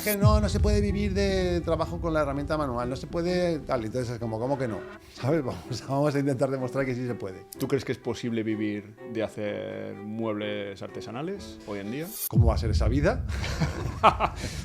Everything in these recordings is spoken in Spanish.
es que no se puede vivir de trabajo con la herramienta manual, no se puede tal. Entonces es como, ¿cómo que no? ¿Sabes? Vamos a intentar demostrar que sí se puede. ¿Tú crees que es posible vivir de hacer muebles artesanales hoy en día? ¿Cómo va a ser esa vida?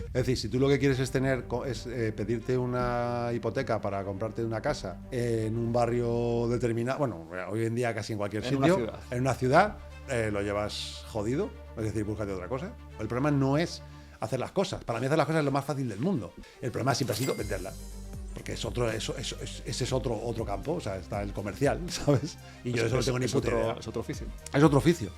Es decir, si tú lo que quieres es pedirte una hipoteca para comprarte una casa en un barrio determinado, bueno, hoy en día casi en cualquier sitio, en una ciudad, lo llevas jodido, es decir, búscate otra cosa. El problema no es hacer las cosas. Para mí hacer las cosas es lo más fácil del mundo. El problema siempre ha sido venderlas. Porque ese es otro campo, o sea, está el comercial, ¿sabes? Y yo de eso no tengo ni puta idea. Es otro oficio. Es otro oficio.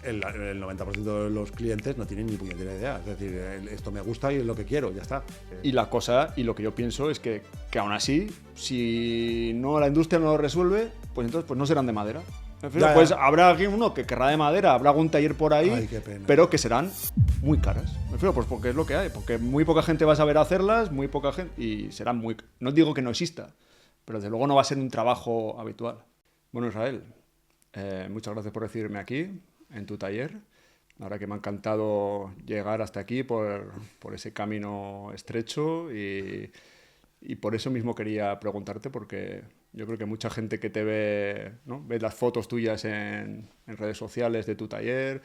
El 90% de los clientes no tienen ni puñetera idea. Es decir, esto me gusta y es lo que quiero, ya está. Y la cosa, y lo que yo pienso es que aún así, si no la industria no lo resuelve, pues entonces pues no serán de madera. Pues habrá alguien uno que querrá de madera, habrá algún taller por ahí. Ay, qué pena. Pero que serán muy caras. Me refiero, pues porque es lo que hay, porque muy poca gente va a saber hacerlas, muy poca gente, y serán muy... No digo que no exista, pero desde luego no va a ser un trabajo habitual. Bueno, Israel, muchas gracias por recibirme aquí, en tu taller. La verdad que me ha encantado llegar hasta aquí por ese camino estrecho y por eso mismo quería preguntarte, porque yo creo que mucha gente que te ve, ¿no?, ve las fotos tuyas en redes sociales de tu taller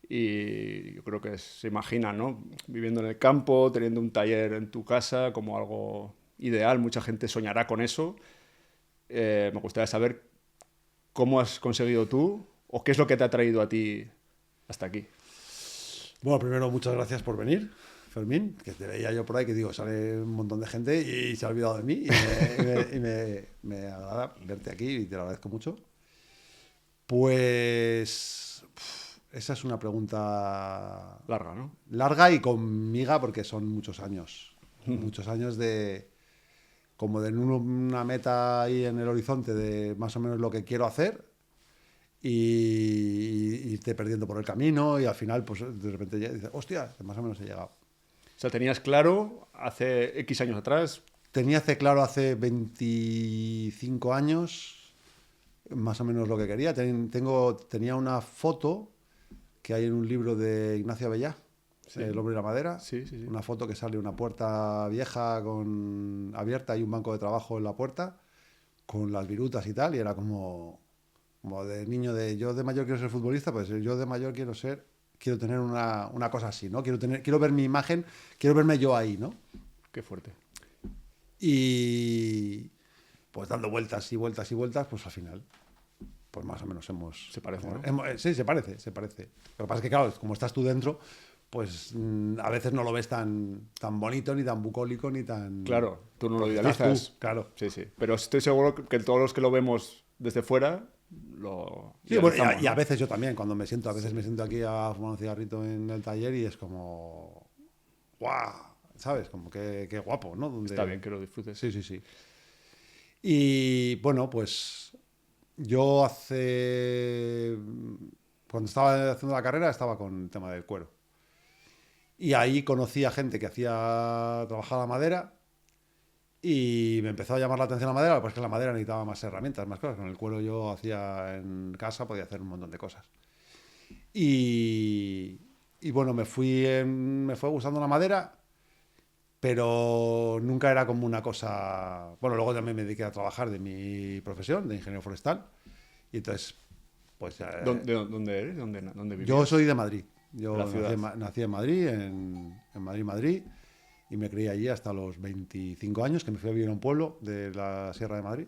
y yo creo que se imaginan, ¿no?, viviendo en el campo, teniendo un taller en tu casa como algo ideal. Mucha gente soñará con eso. Me gustaría saber cómo has conseguido tú o qué es lo que te ha traído a ti hasta aquí. Bueno, primero, muchas gracias por venir, Fermín, que te veía yo por ahí, que digo, sale un montón de gente y se ha olvidado de mí y me agrada verte aquí y te lo agradezco mucho. Pues esa es una pregunta larga, ¿no? Larga y con miga, porque son muchos años. Muchos años de como de una meta ahí en el horizonte de más o menos lo que quiero hacer y irte perdiendo por el camino y al final pues de repente ya dices, hostia, más o menos he llegado. O sea, tenías claro hace X años atrás. Tenía claro hace 25 años más o menos lo que quería. Tenía una foto que hay en un libro de Ignacio Abellá, sí, El hombre y la madera. Sí. Una foto que sale una puerta vieja abierta y un banco de trabajo en la puerta con las virutas y tal, y era como de niño yo de mayor quiero ser futbolista, pues yo de mayor quiero tener una cosa así, ¿no? Quiero ver mi imagen, quiero verme yo ahí, ¿no? Qué fuerte. Y pues dando vueltas y vueltas y vueltas, pues al final, pues más o menos Se parece, ¿no? Sí, se parece. Lo que pasa es que, claro, como estás tú dentro, pues a veces no lo ves tan bonito, ni tan bucólico, ni tan... Claro, tú no lo idealizas. Tú, claro. Sí. Pero estoy seguro que todos los que lo vemos desde fuera lo... Sí, bueno, y a veces yo también, cuando me siento aquí a fumar un cigarrito en el taller y es como... ¡Guau! ¿Sabes? Como que guapo, ¿no? Está bien que lo disfrutes. Sí. Y bueno, pues yo cuando estaba haciendo la carrera estaba con el tema del cuero. Y ahí conocí a gente que trabajaba la madera y me empezó a llamar la atención la madera, pues que la madera necesitaba más herramientas, más cosas. Con el cuero yo hacía en casa, podía hacer un montón de cosas. Y bueno, me fue gustando la madera, pero nunca era como una cosa... Bueno, luego también me dediqué a trabajar de mi profesión, de ingeniero forestal, y entonces, pues... ¿Dónde eres? ¿Dónde vives? Yo soy de Madrid. Yo ciudad. nací en Madrid, en Madrid, y me crié allí hasta los 25 años, que me fui a vivir a un pueblo de la Sierra de Madrid,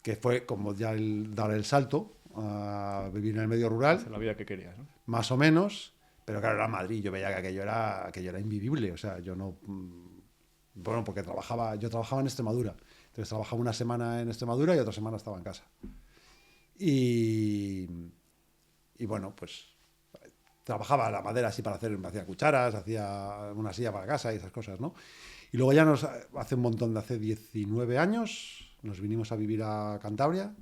que fue como ya dar el salto a vivir en el medio rural. Hacer la vida que querías, ¿no? Más o menos, pero claro, era Madrid. Yo veía que aquello era invivible. O sea, yo no... Bueno, porque yo trabajaba en Extremadura. Entonces trabajaba una semana en Extremadura y otra semana estaba en casa. Y bueno, pues trabajaba la madera así hacía cucharas, hacía una silla para casa y esas cosas, ¿no? Y luego ya hace 19 años, nos vinimos a vivir a Cantabria,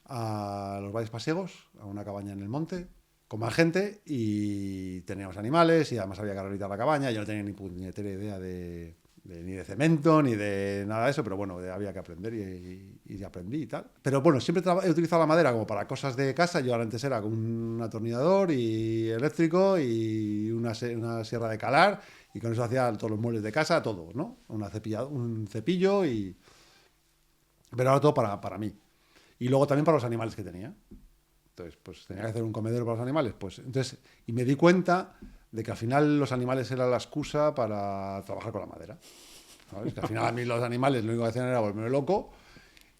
a los Valles Pasiegos, a una cabaña en el monte, con más gente, y teníamos animales, y además había que rehabilitar la cabaña. Yo no tenía ni puñetera idea ni de cemento, ni de nada de eso, pero bueno, había que aprender y aprendí y tal. Pero bueno, siempre he utilizado la madera como para cosas de casa. Yo antes era con un atornillador y eléctrico y una sierra de calar Y con eso hacía todos los muebles de casa, todo, ¿no? Un cepillo y... Pero ahora todo para mí. Y luego también para los animales que tenía. Entonces, pues tenía que hacer un comedero para los animales. Pues, entonces, y me di cuenta de que al final los animales eran la excusa para trabajar con la madera. ¿Sabes? Que al final a mí los animales lo único que hacían era volverme loco.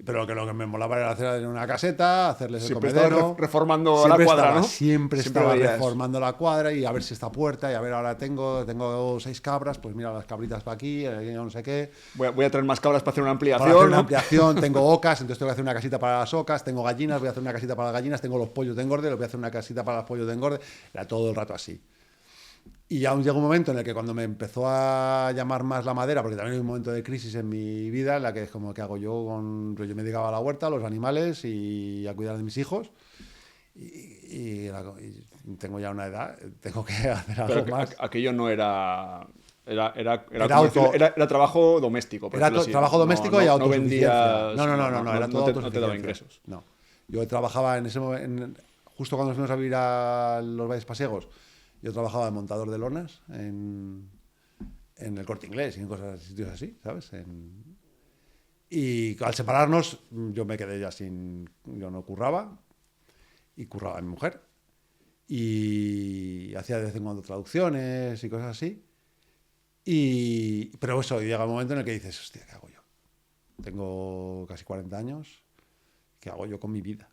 Pero que lo que me molaba era hacer en una caseta, hacerles el Siempre comedero. estaba reformando la cuadra, ¿no? Siempre estaba veías. reformando la cuadra y a ver si esta puerta, y a ver, ahora tengo 6 cabras, pues mira, las cabritas para aquí, yo no sé qué. Voy a traer más cabras para hacer una Para ampliación. hacer una ¿no? ampliación, tengo ocas, entonces tengo que hacer una casita para las ocas, tengo gallinas, voy a hacer una casita para las gallinas, tengo los pollos de engorde, les voy a hacer una casita para los pollos de engorde. Era todo el rato así. Y aún llegó un momento en el que cuando me empezó a llamar más la madera, porque también hay un momento de crisis en mi vida en la que es como, ¿qué hago yo? Pues yo me dedicaba a la huerta, a los animales y a cuidar de mis hijos. Y tengo ya una edad, tengo que hacer algo Pero más. aquello no era... Era auto- era trabajo doméstico. por Era decirlo así. trabajo doméstico y autosuficiencia. No vendías... No, era todo te autosuficiencia. daba ingresos. No. Yo trabajaba en ese momento, justo cuando nos fuimos a vivir a los Valles Pasiegos, yo trabajaba de montador de lonas en el Corte Inglés y en cosas sitios así, ¿sabes? Y al separarnos, yo me quedé ya sin... Yo no curraba, y curraba mi mujer. Y hacía de vez en cuando traducciones y cosas así. Pero eso, llega un momento en el que dices, hostia, ¿qué hago yo? Tengo casi 40 años, ¿qué hago yo con mi vida?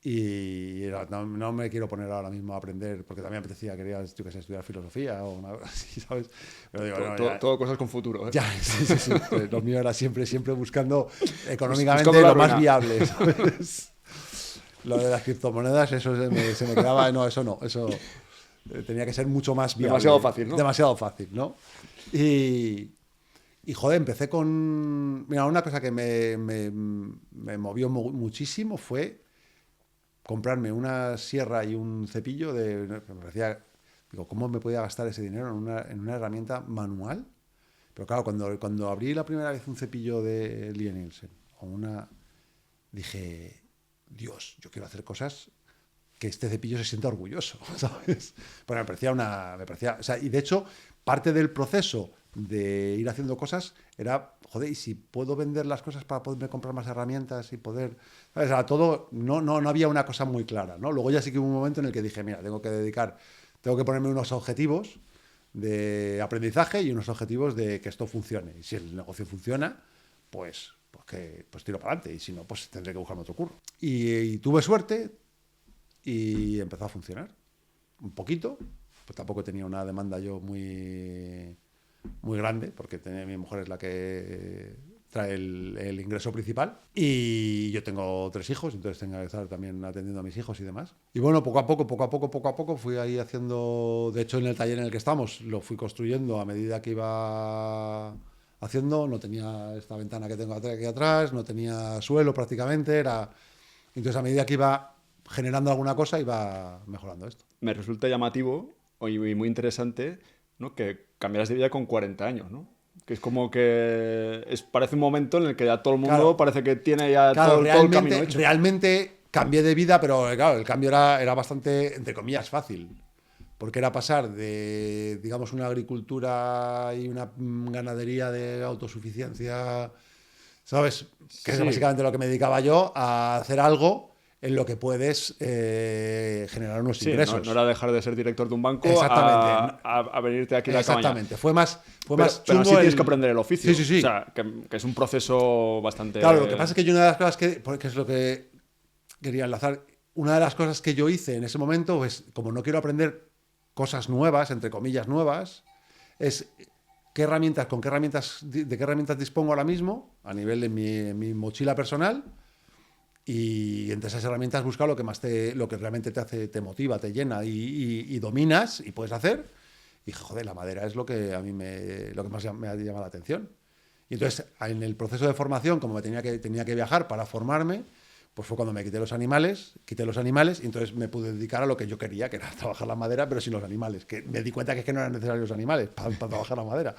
Y no me quiero poner ahora mismo a aprender, porque también apetecía, quería, yo qué sé, estudiar filosofía o una cosa así, ¿sabes? Pero digo, Todo cosas con futuro. ¿eh? Ya, sí. Lo mío era siempre buscando económicamente Buscando la lo más ruina. viable, ¿sabes? Lo de las criptomonedas, eso se me quedaba, eso tenía que ser mucho más viable. Demasiado fácil, ¿no? Demasiado fácil, ¿no? Y joder, empecé con... Mira, una cosa que me movió muchísimo fue comprarme una sierra y un cepillo me parecía, digo, ¿cómo me podía gastar ese dinero en una herramienta manual? Pero claro, cuando abrí la primera vez un cepillo de Lie Nielsen, dije, Dios, yo quiero hacer cosas que este cepillo se sienta orgulloso, ¿sabes? Bueno, me parecía, o sea, y de hecho, parte del proceso de ir haciendo cosas era, joder, y si puedo vender las cosas para poderme comprar más herramientas y poder, ¿sabes? O sea, todo, no había una cosa muy clara, ¿no? Luego ya sí que hubo un momento en el que dije, mira, tengo que ponerme unos objetivos de aprendizaje y unos objetivos de que esto funcione. Y si el negocio funciona, pues tiro para adelante, y si no, pues tendré que buscarme otro curro. Y tuve suerte y empezó a funcionar. Un poquito, pues tampoco tenía una demanda yo muy grande, porque mi mujer es la que trae el ingreso principal, y yo tengo 3 hijos, entonces tengo que estar también atendiendo a mis hijos y demás. Y bueno, poco a poco fui ahí haciendo, de hecho en el taller en el que estamos lo fui construyendo a medida que iba haciendo. No tenía esta ventana que tengo aquí atrás, no tenía suelo prácticamente, entonces a medida que iba generando alguna cosa iba mejorando esto. Me resulta llamativo y muy interesante, ¿no? Que cambiaras de vida con 40 años, ¿no? Que es como que parece un momento en el que ya todo el mundo Claro. parece que tiene ya Claro, todo el camino hecho. realmente cambié de vida, pero claro, el cambio era bastante, entre comillas, fácil. Porque era pasar de, digamos, una agricultura y una ganadería de autosuficiencia, ¿sabes? Que es Sí. básicamente lo que me dedicaba yo, a hacer algo en lo que puedes generar unos Sí, ingresos. no era dejar de ser director de un banco Exactamente. a venirte aquí a la cabaña. Exactamente. Fue más Pero chungo sí tienes que aprender el oficio. Sí. O sea, que es un proceso bastante... Claro, lo que pasa es que yo una de las cosas porque es lo que quería enlazar, una de las cosas que yo hice en ese momento, pues como no quiero aprender cosas nuevas, entre comillas nuevas, es de qué herramientas dispongo ahora mismo a nivel de mi mochila personal, y entre esas herramientas busca lo que realmente te motiva, te llena y dominas y puedes hacer. Y joder, la madera es lo que a mí lo que más me ha llamado la atención. Y entonces, en el proceso de formación, como tenía que viajar para formarme, pues fue cuando me quité los animales, y entonces me pude dedicar a lo que yo quería, que era trabajar la madera, pero sin los animales. Que me di cuenta que es que no eran necesarios los animales para trabajar la madera.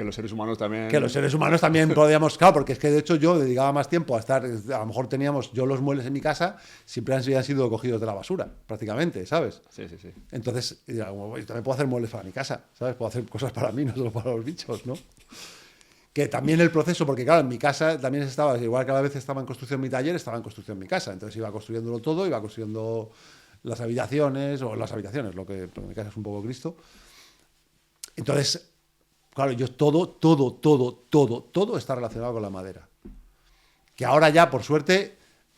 Que los seres humanos también... Que los seres humanos también podíamos, claro, porque es que de hecho yo dedicaba más tiempo a estar, a lo mejor teníamos, yo los muebles en mi casa siempre han sido cogidos de la basura, prácticamente, ¿sabes? Sí, sí, sí. Entonces, yo también puedo hacer muebles para mi casa, ¿sabes? Puedo hacer cosas para mí, no solo para los bichos, ¿no? Que también el proceso, porque claro, en mi casa también estaba, igual que a la vez estaba en construcción mi taller, estaba en construcción mi casa, entonces iba construyéndolo todo, iba construyendo las habitaciones, lo que en mi casa es un poco Cristo. Entonces, claro, yo todo está relacionado con la madera. Que ahora ya, por suerte,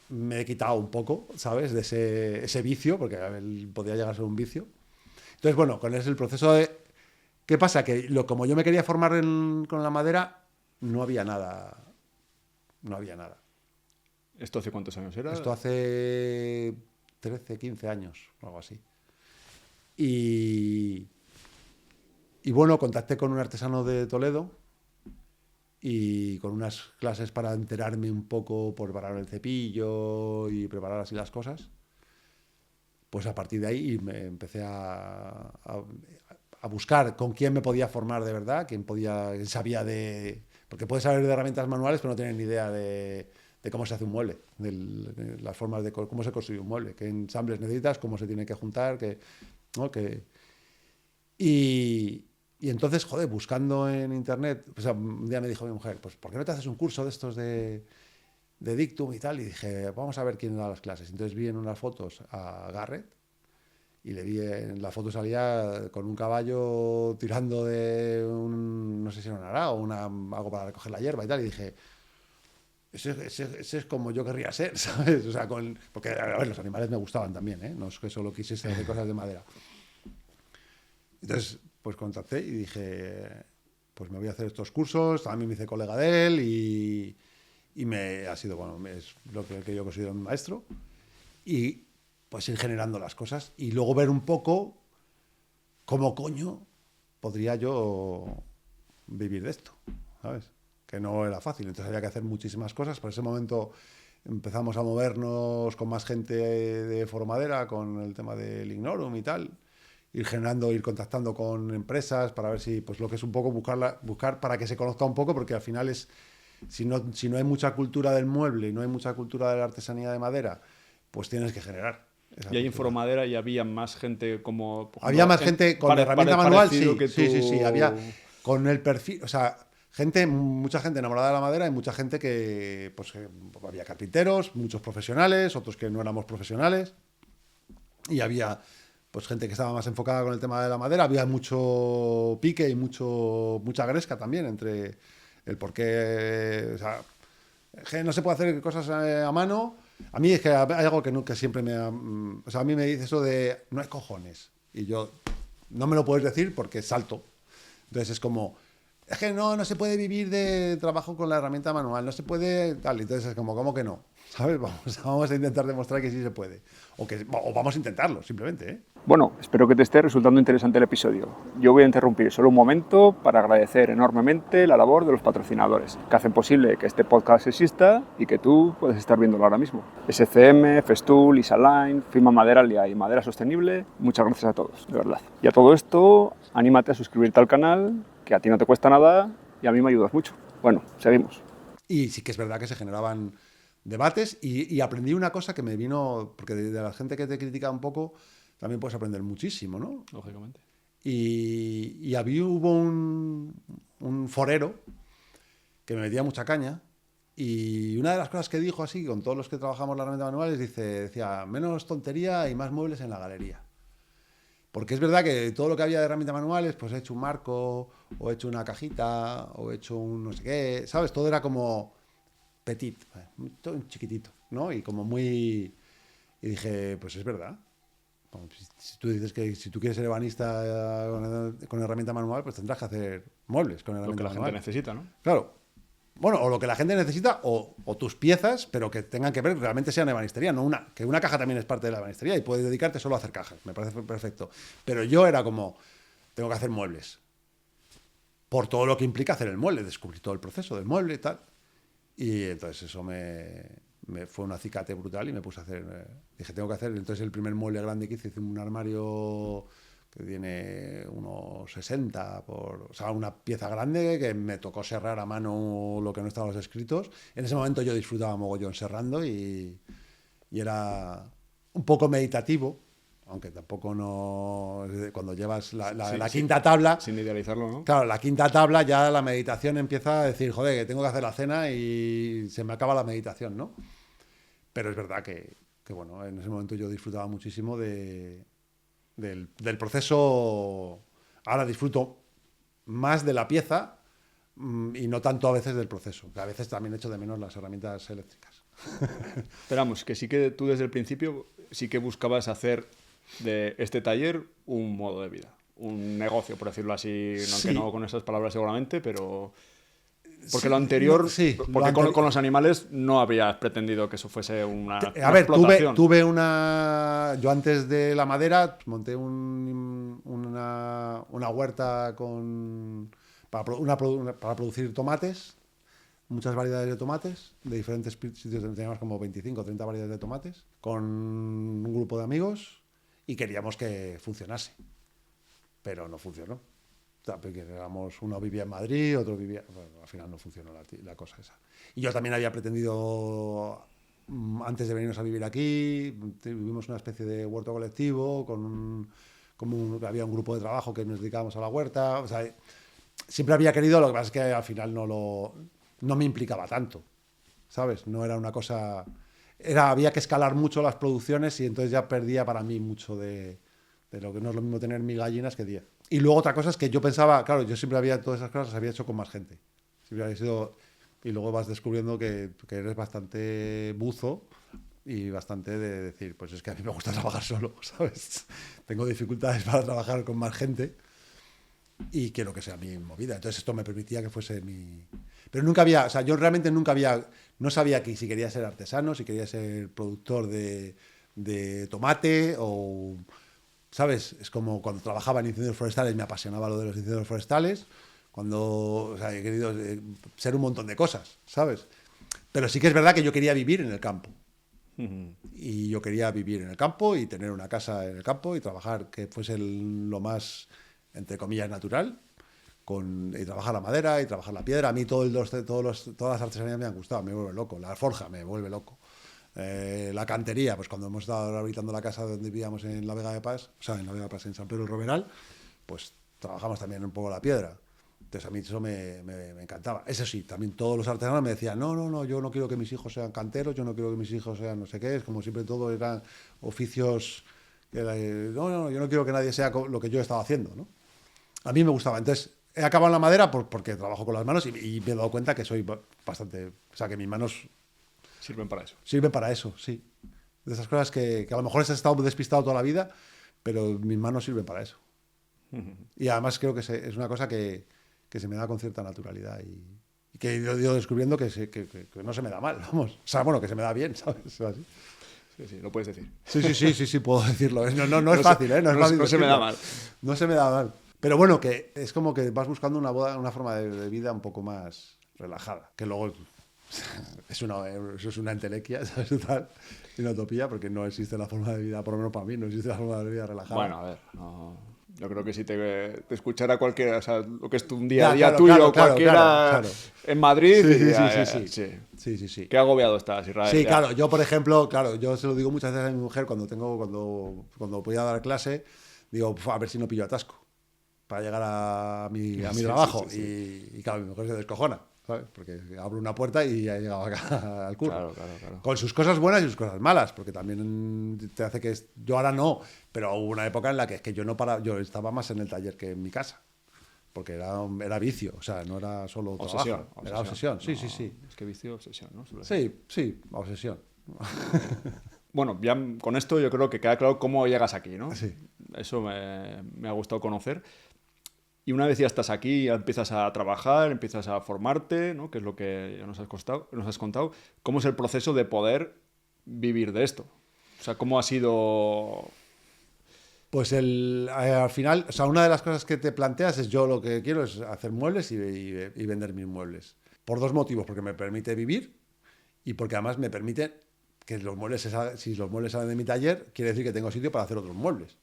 me he quitado un poco, ¿sabes? De ese vicio, porque podía llegar a ser un vicio. Entonces, bueno, con ese el proceso de... ¿Qué pasa? Que como yo me quería formar con la madera, no había nada. No había nada. ¿Esto hace cuántos años era? Esto hace 13, 15 años, o algo así. Y bueno, contacté con un artesano de Toledo y con unas clases para enterarme un poco por preparar el cepillo y preparar así las cosas. Pues a partir de ahí me empecé a buscar con quién me podía formar de verdad, quién sabía de... Porque puedes saber de herramientas manuales, pero no tienes ni idea de cómo se hace un mueble, de las formas de cómo se construye un mueble, qué ensambles necesitas, cómo se tiene que juntar, ¿no? Y entonces, joder, buscando en internet, pues un día me dijo mi mujer, pues ¿por qué no te haces un curso de estos de Dictum y tal? Y dije, vamos a ver quién da las clases. Entonces vi en unas fotos a Garrett y le vi, en la foto salía con un caballo tirando de no sé si era un arao o algo para recoger la hierba y tal, y dije, ese es como yo querría ser, ¿sabes? O sea, porque, a ver, los animales me gustaban también, ¿eh? No es que solo quisiese hacer cosas de madera. Entonces, pues contacté y dije, pues me voy a hacer estos cursos, también me hice colega de él y me ha sido, bueno, es lo que yo considero mi maestro. Y pues ir generando las cosas y luego ver un poco cómo coño podría yo vivir de esto, ¿sabes? Que no era fácil, entonces había que hacer muchísimas cosas. Por ese momento empezamos a movernos con más gente de Foromadera, con el tema del Ignorum y tal, ir contactando con empresas para ver si, pues lo que es un poco buscar para que se conozca un poco, porque al final es, si no hay mucha cultura del mueble y no hay mucha cultura de la artesanía de madera, pues tienes que generar. Y ahí en Foromadera ya había más gente como... Por ejemplo, había más gente con herramienta manual, sí, había con el perfil, o sea, mucha gente enamorada de la madera y mucha gente que, pues había carpinteros, muchos profesionales, otros que no éramos profesionales, y había pues gente que estaba más enfocada con el tema de la madera, había mucho pique y mucha gresca también entre el por qué, o sea, no se puede hacer cosas a mano. A mí es que hay algo que siempre o sea, a mí me dice eso de no hay cojones, y yo no me lo puedes decir porque salto. Entonces es como, es que no se puede vivir de trabajo con la herramienta manual, no se puede tal. Entonces es como, ¿cómo que no? ¿Sabes? Vamos a intentar demostrar que sí se puede. O vamos a intentarlo, simplemente, ¿eh? Bueno, espero que te esté resultando interesante el episodio. Yo voy a interrumpir solo un momento para agradecer enormemente la labor de los patrocinadores, que hacen posible que este podcast exista y que tú puedas estar viéndolo ahora mismo. SCM, Festool, Isalign, Firma Maderalia y Madera Sostenible, muchas gracias a todos, de verdad. Y a todo esto, anímate a suscribirte al canal, que a ti no te cuesta nada y a mí me ayudas mucho. Bueno, seguimos. Y sí que es verdad que se generaban debates y aprendí una cosa que me vino, porque de la gente que te critica un poco, también puedes aprender muchísimo, ¿no? Lógicamente. Y hubo un forero que me metía mucha caña, y una de las cosas que dijo así, con todos los que trabajamos la herramienta manual, decía, menos tontería y más muebles en la galería. Porque es verdad que todo lo que había de herramientas manuales, pues he hecho un marco, o he hecho una cajita, o he hecho un no sé qué, ¿sabes? Todo era como petit, todo chiquitito, ¿no? Y como muy... Y dije, pues es verdad. Si tú dices que si tú quieres ser ebanista con herramienta manual, pues tendrás que hacer muebles con herramienta manual. Lo que la gente necesita, ¿no? Claro. Bueno, o lo que la gente necesita, o tus piezas, pero que tengan que ver, realmente sean ebanistería, no que una caja también es parte de la ebanistería y puedes dedicarte solo a hacer cajas, me parece perfecto. Pero yo era como, tengo que hacer muebles. Por todo lo que implica hacer el mueble, descubrí todo el proceso del mueble y tal. Y entonces eso me fue un acicate brutal y me puse a hacer, dije, tengo que hacer, entonces el primer mueble grande que hice un armario que tiene unos 60 o sea, una pieza grande que me tocó serrar a mano lo que no estaban los escritos. En ese momento yo disfrutaba mogollón serrando y era un poco meditativo, aunque tampoco no... Cuando llevas la quinta tabla... Sin idealizarlo, ¿no? Claro, la quinta tabla ya la meditación empieza a decir, joder, que tengo que hacer la cena y se me acaba la meditación, ¿no? Pero es verdad que bueno, en ese momento yo disfrutaba muchísimo del proceso. Ahora disfruto más de la pieza y no tanto a veces del proceso, que a veces también echo de menos las herramientas eléctricas. Esperamos, que sí que tú desde el principio sí que buscabas hacer de este taller un modo de vida, un negocio, por decirlo así, Sí. aunque no con esas palabras seguramente, pero... Porque Sí, lo anterior, sí, porque lo con los animales no habías pretendido que eso fuese una A ver, explotación. tuve una... Yo antes de la madera monté una huerta para producir tomates, muchas variedades de tomates, de diferentes sitios, teníamos como 25 o 30 variedades de tomates, con un grupo de amigos y queríamos que funcionase, pero no funcionó. O sea, porque uno vivía en Madrid, otro vivía... Bueno, al final no funcionó la cosa esa. Y yo también había pretendido, antes de venirnos a vivir aquí, vivimos una especie de huerto colectivo, había un grupo de trabajo que nos dedicábamos a la huerta. O sea, siempre había querido, lo que pasa es que al final no me implicaba tanto, ¿sabes? No era una cosa... había que escalar mucho las producciones y entonces ya perdía para mí mucho de lo que no es lo mismo tener 1000 gallinas que 10. Y luego otra cosa es que yo pensaba, claro, yo siempre todas esas cosas las había hecho con más gente. Siempre había sido, y luego vas descubriendo que eres bastante buzo y bastante de decir, pues es que a mí me gusta trabajar solo, ¿sabes? Tengo dificultades para trabajar con más gente y quiero que sea mi movida. Entonces esto me permitía que fuese mi... Pero nunca había, o sea, yo realmente no sabía que si quería ser artesano, si quería ser productor de tomate o... ¿Sabes? Es como cuando trabajaba en incendios forestales, me apasionaba lo de los incendios forestales, o sea, he querido ser un montón de cosas, ¿sabes? Pero sí que es verdad que yo quería vivir en el campo. Y yo quería vivir en el campo y tener una casa en el campo y trabajar que fuese lo más, entre comillas, natural, y trabajar la madera y trabajar la piedra. A mí todas las artesanías me han gustado, me vuelve loco. La forja me vuelve loco. La cantería, pues cuando hemos estado rehabilitando la casa donde vivíamos en la Vega de Pas, o sea, en la Vega de Pas, en San Pedro del Romeral, pues trabajamos también un poco la piedra. Entonces a mí eso me encantaba. Eso sí, también todos los artesanos me decían, no, yo no quiero que mis hijos sean canteros, yo no quiero que mis hijos sean no sé qué, es como siempre todo eran oficios, no, yo no quiero que nadie sea lo que yo estaba haciendo, ¿no? A mí me gustaba. Entonces he acabado en la madera porque trabajo con las manos y me he dado cuenta que soy bastante, o sea, que mis manos... Sirven para eso. Sirve para eso, sí. De esas cosas que a lo mejor has estado despistado toda la vida, pero mis manos sirven para eso. Y además creo que es una cosa que se me da con cierta naturalidad y que he ido descubriendo que no se me da mal, vamos. O sea, bueno, que se me da bien, ¿sabes? Así. Sí, lo puedes decir. Sí, puedo decirlo. No es fácil, ¿eh? No se me da mal. No se me da mal. Pero bueno, que es como que vas buscando una forma de vida un poco más relajada, que luego... eso es una entelequia, ¿sabes? Tal, una utopía, porque no existe la forma de vida, por lo menos para mí, no existe la forma de vida relajada. Bueno, a ver, yo creo que si te escuchara cualquiera, o sea, lo que es un día a día tuyo, claro, cualquiera en Madrid, Sí. Qué agobiado estás, Israel. Sí, ya. claro, yo por ejemplo, yo se lo digo muchas veces a mi mujer cuando voy a dar clase, digo, a ver si no pillo atasco para llegar a mi trabajo. Y claro, mi mujer se descojona, ¿sabes? Porque abro una puerta y ya he llegado acá al curro. Claro. Con sus cosas buenas y sus cosas malas, porque también te hace que... Yo ahora no, pero hubo una época en la que es que yo estaba más en el taller que en mi casa, porque era vicio, o sea, no era solo trabajo, era obsesión, sí. Es que vicio, obsesión, ¿no? Sí, obsesión. Bueno, ya con esto yo creo que queda claro cómo llegas aquí, ¿no? Sí. Eso me ha gustado conocer. Y una vez ya estás aquí, ya empiezas a trabajar, empiezas a formarte, ¿no? Que es lo que ya nos has contado. ¿Cómo es el proceso de poder vivir de esto? O sea, ¿cómo ha sido...? Pues al final, o sea, una de las cosas que te planteas es yo lo que quiero es hacer muebles y vender mis muebles. Por dos motivos, porque me permite vivir y porque además me permite que si los muebles salen de mi taller, quiere decir que tengo sitio para hacer otros muebles.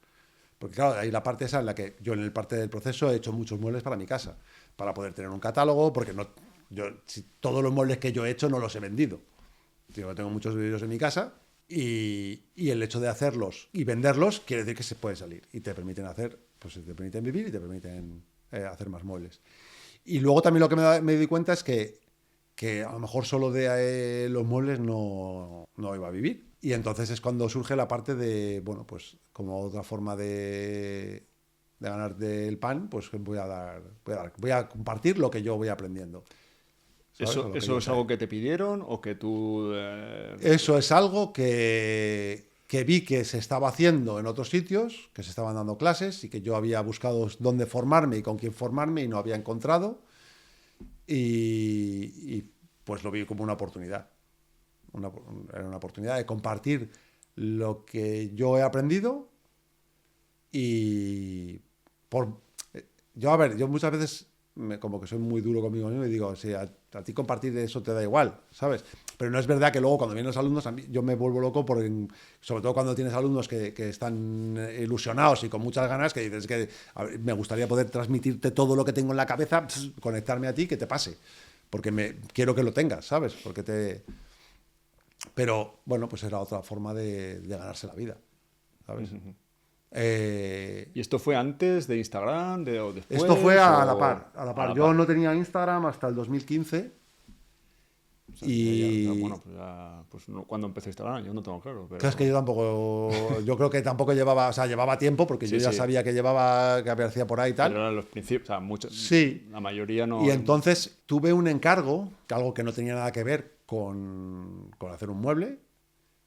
Porque claro, hay la parte esa en la que yo en el parte del proceso he hecho muchos muebles para mi casa, para poder tener un catálogo, porque no, todos los muebles que yo he hecho no los he vendido. Yo tengo muchos vídeos en mi casa y el hecho de hacerlos y venderlos quiere decir que se puede salir y te permiten hacer, pues te permiten vivir y te permiten hacer más muebles. Y luego también lo que me di cuenta es que a lo mejor solo de los muebles no iba a vivir. Y entonces es cuando surge la parte de, bueno, pues como otra forma de ganarte el pan, pues voy a compartir lo que yo voy aprendiendo. ¿Sabes? ¿Eso es algo que te pidieron o que tú...? Eso es algo que vi que se estaba haciendo en otros sitios, que se estaban dando clases y que yo había buscado dónde formarme y con quién formarme y no había encontrado. Y pues lo vi como una oportunidad. Era una oportunidad de compartir lo que yo he aprendido y yo muchas veces como que soy muy duro conmigo mismo y digo, sí, a ti compartir eso te da igual, ¿sabes? Pero no es verdad que luego cuando vienen los alumnos yo me vuelvo loco sobre todo cuando tienes alumnos que están ilusionados y con muchas ganas, que dices que me gustaría poder transmitirte todo lo que tengo en la cabeza, conectarme a ti, que te pase, porque quiero que lo tengas, ¿sabes? Pero bueno, pues era otra forma de ganarse la vida, ¿sabes? ¿Y esto fue antes de Instagram o después? Esto fue a la par. Yo no tenía Instagram hasta el 2015. O sea, bueno, pues ¿cuándo empezó Instagram? Yo no tengo claro. Pero... Claro, es que yo creo que tampoco llevaba tiempo, porque yo ya sabía que aparecía por ahí y tal. Pero eran los principios, o sea, muchos, sí. La mayoría no... Y entonces tuve un encargo, algo que no tenía nada que ver con hacer un mueble,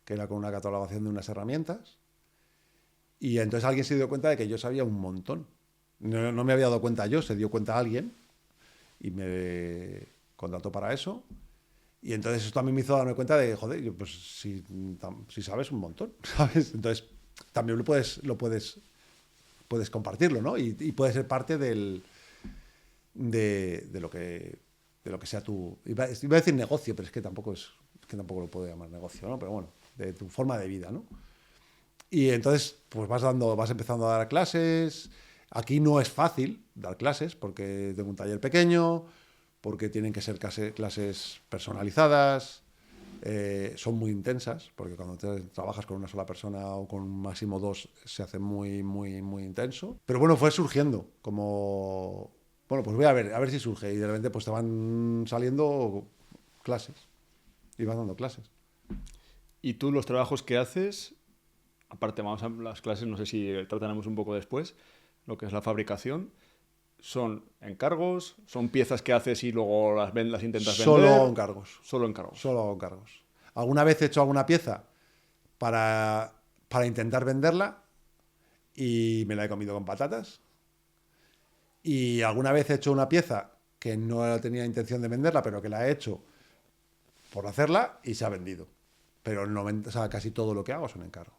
que era con una catalogación de unas herramientas. Y entonces alguien se dio cuenta de que yo sabía un montón. No me había dado cuenta yo, se dio cuenta alguien y me contrató para eso. Y entonces eso también me hizo darme cuenta de, joder, pues si sabes un montón, ¿sabes? Entonces también puedes compartirlo, ¿no? Y puede ser parte de lo que sea tu... Iba a decir negocio, pero es que tampoco lo puedo llamar negocio, ¿no? Pero bueno, de tu forma de vida, ¿no? Y entonces, pues vas empezando a dar clases. Aquí no es fácil dar clases porque tengo un taller pequeño, porque tienen que ser clases personalizadas, son muy intensas, porque cuando trabajas con una sola persona o con máximo dos se hace muy, muy, muy intenso. Pero bueno, fue surgiendo como, bueno, pues voy a ver si surge. Y de repente pues te van saliendo clases y vas dando clases. ¿Y tú los trabajos que haces... Aparte, vamos a las clases, no sé si trataremos un poco después, lo que es la fabricación, ¿son encargos? ¿Son piezas que haces y luego las intentas vender? Solo encargos. Solo encargos. Solo hago encargos. Alguna vez he hecho alguna pieza para intentar venderla y me la he comido con patatas. Y alguna vez he hecho una pieza que no tenía intención de venderla, pero que la he hecho por hacerla y se ha vendido. Pero casi todo lo que hago son encargos.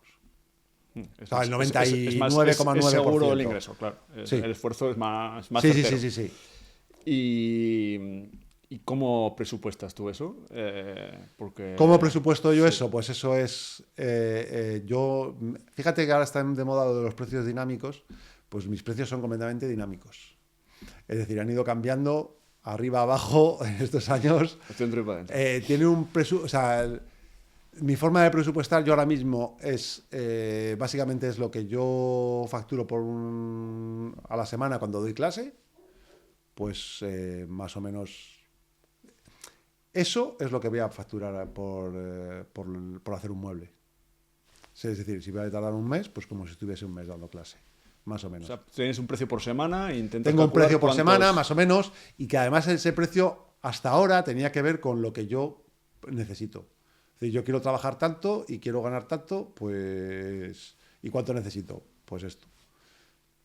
El 99,9%. Es seguro el ingreso, claro. Sí. El esfuerzo es más sí, certero. Sí. ¿Y cómo presupuestas tú eso? ¿Cómo presupuesto yo eso? Pues eso es... Fíjate que ahora están de moda lo de los precios dinámicos, pues mis precios son completamente dinámicos. Es decir, han ido cambiando arriba, abajo en estos años. Dentro y para adentro. Tiene un presupuesto... O sea, mi forma de presupuestar yo ahora mismo es, básicamente es lo que yo facturo a la semana cuando doy clase, pues más o menos eso es lo que voy a facturar por hacer un mueble. Es decir, si voy a tardar un mes, pues como si estuviese un mes dando clase, más o menos. O sea, tienes un precio por semana e intentas Tengo un precio por semana, más o menos, y que además ese precio hasta ahora tenía que ver con lo que yo necesito. Es decir, yo quiero trabajar tanto y quiero ganar tanto, pues... ¿Y cuánto necesito? Pues esto.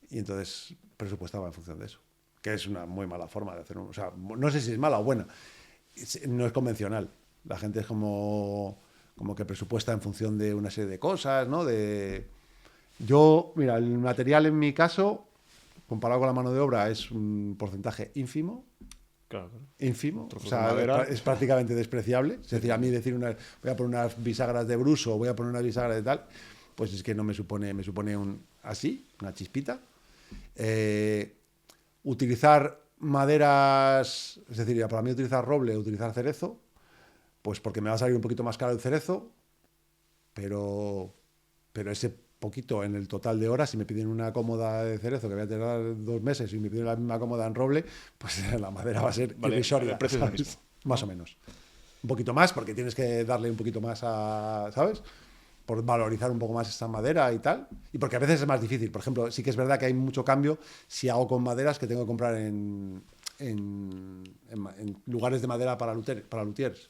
Y entonces presupuestaba en función de eso. Que es una muy mala forma de hacer o sea, no sé si es mala o buena. No es convencional. La gente es como que presupuesta en función de una serie de cosas, ¿no? Mira, el material en mi caso, comparado con la mano de obra, es un porcentaje ínfimo. Claro. Ínfimo, o sea, es prácticamente despreciable. Es decir, a mí voy a poner unas bisagras de bruso, voy a poner unas bisagras de tal, pues es que no me supone una chispita. Utilizar maderas, es decir, para mí utilizar roble, utilizar cerezo, pues porque me va a salir un poquito más caro el cerezo, pero ese poquito en el total de horas, si me piden una cómoda de cerezo que voy a tener 2 meses y me piden la misma cómoda en roble, pues la madera va a ser irrisoria, el precio es el ¿sabes? mismo. Más o menos. Un poquito más, porque tienes que darle un poquito más a, ¿sabes? Por valorizar un poco más esa madera y tal. Y porque a veces es más difícil. Por ejemplo, sí que es verdad que hay mucho cambio si hago con maderas que tengo que comprar en lugares de madera para luthiers.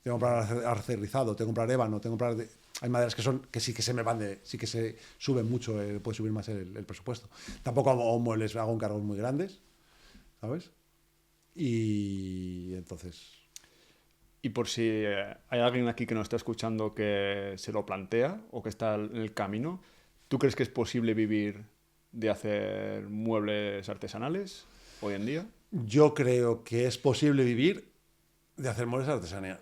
Tengo que comprar arcerrizado, tengo que comprar ébano, tengo que comprar... Hay maderas que sí que se me van sí que se suben mucho, puede subir más el presupuesto. Tampoco hago muebles, hago encargos muy grandes, ¿sabes? Y entonces... Y por si hay alguien aquí que nos está escuchando que se lo plantea o que está en el camino, ¿tú crees que es posible vivir de hacer muebles artesanales hoy en día? Yo creo que es posible vivir de hacer muebles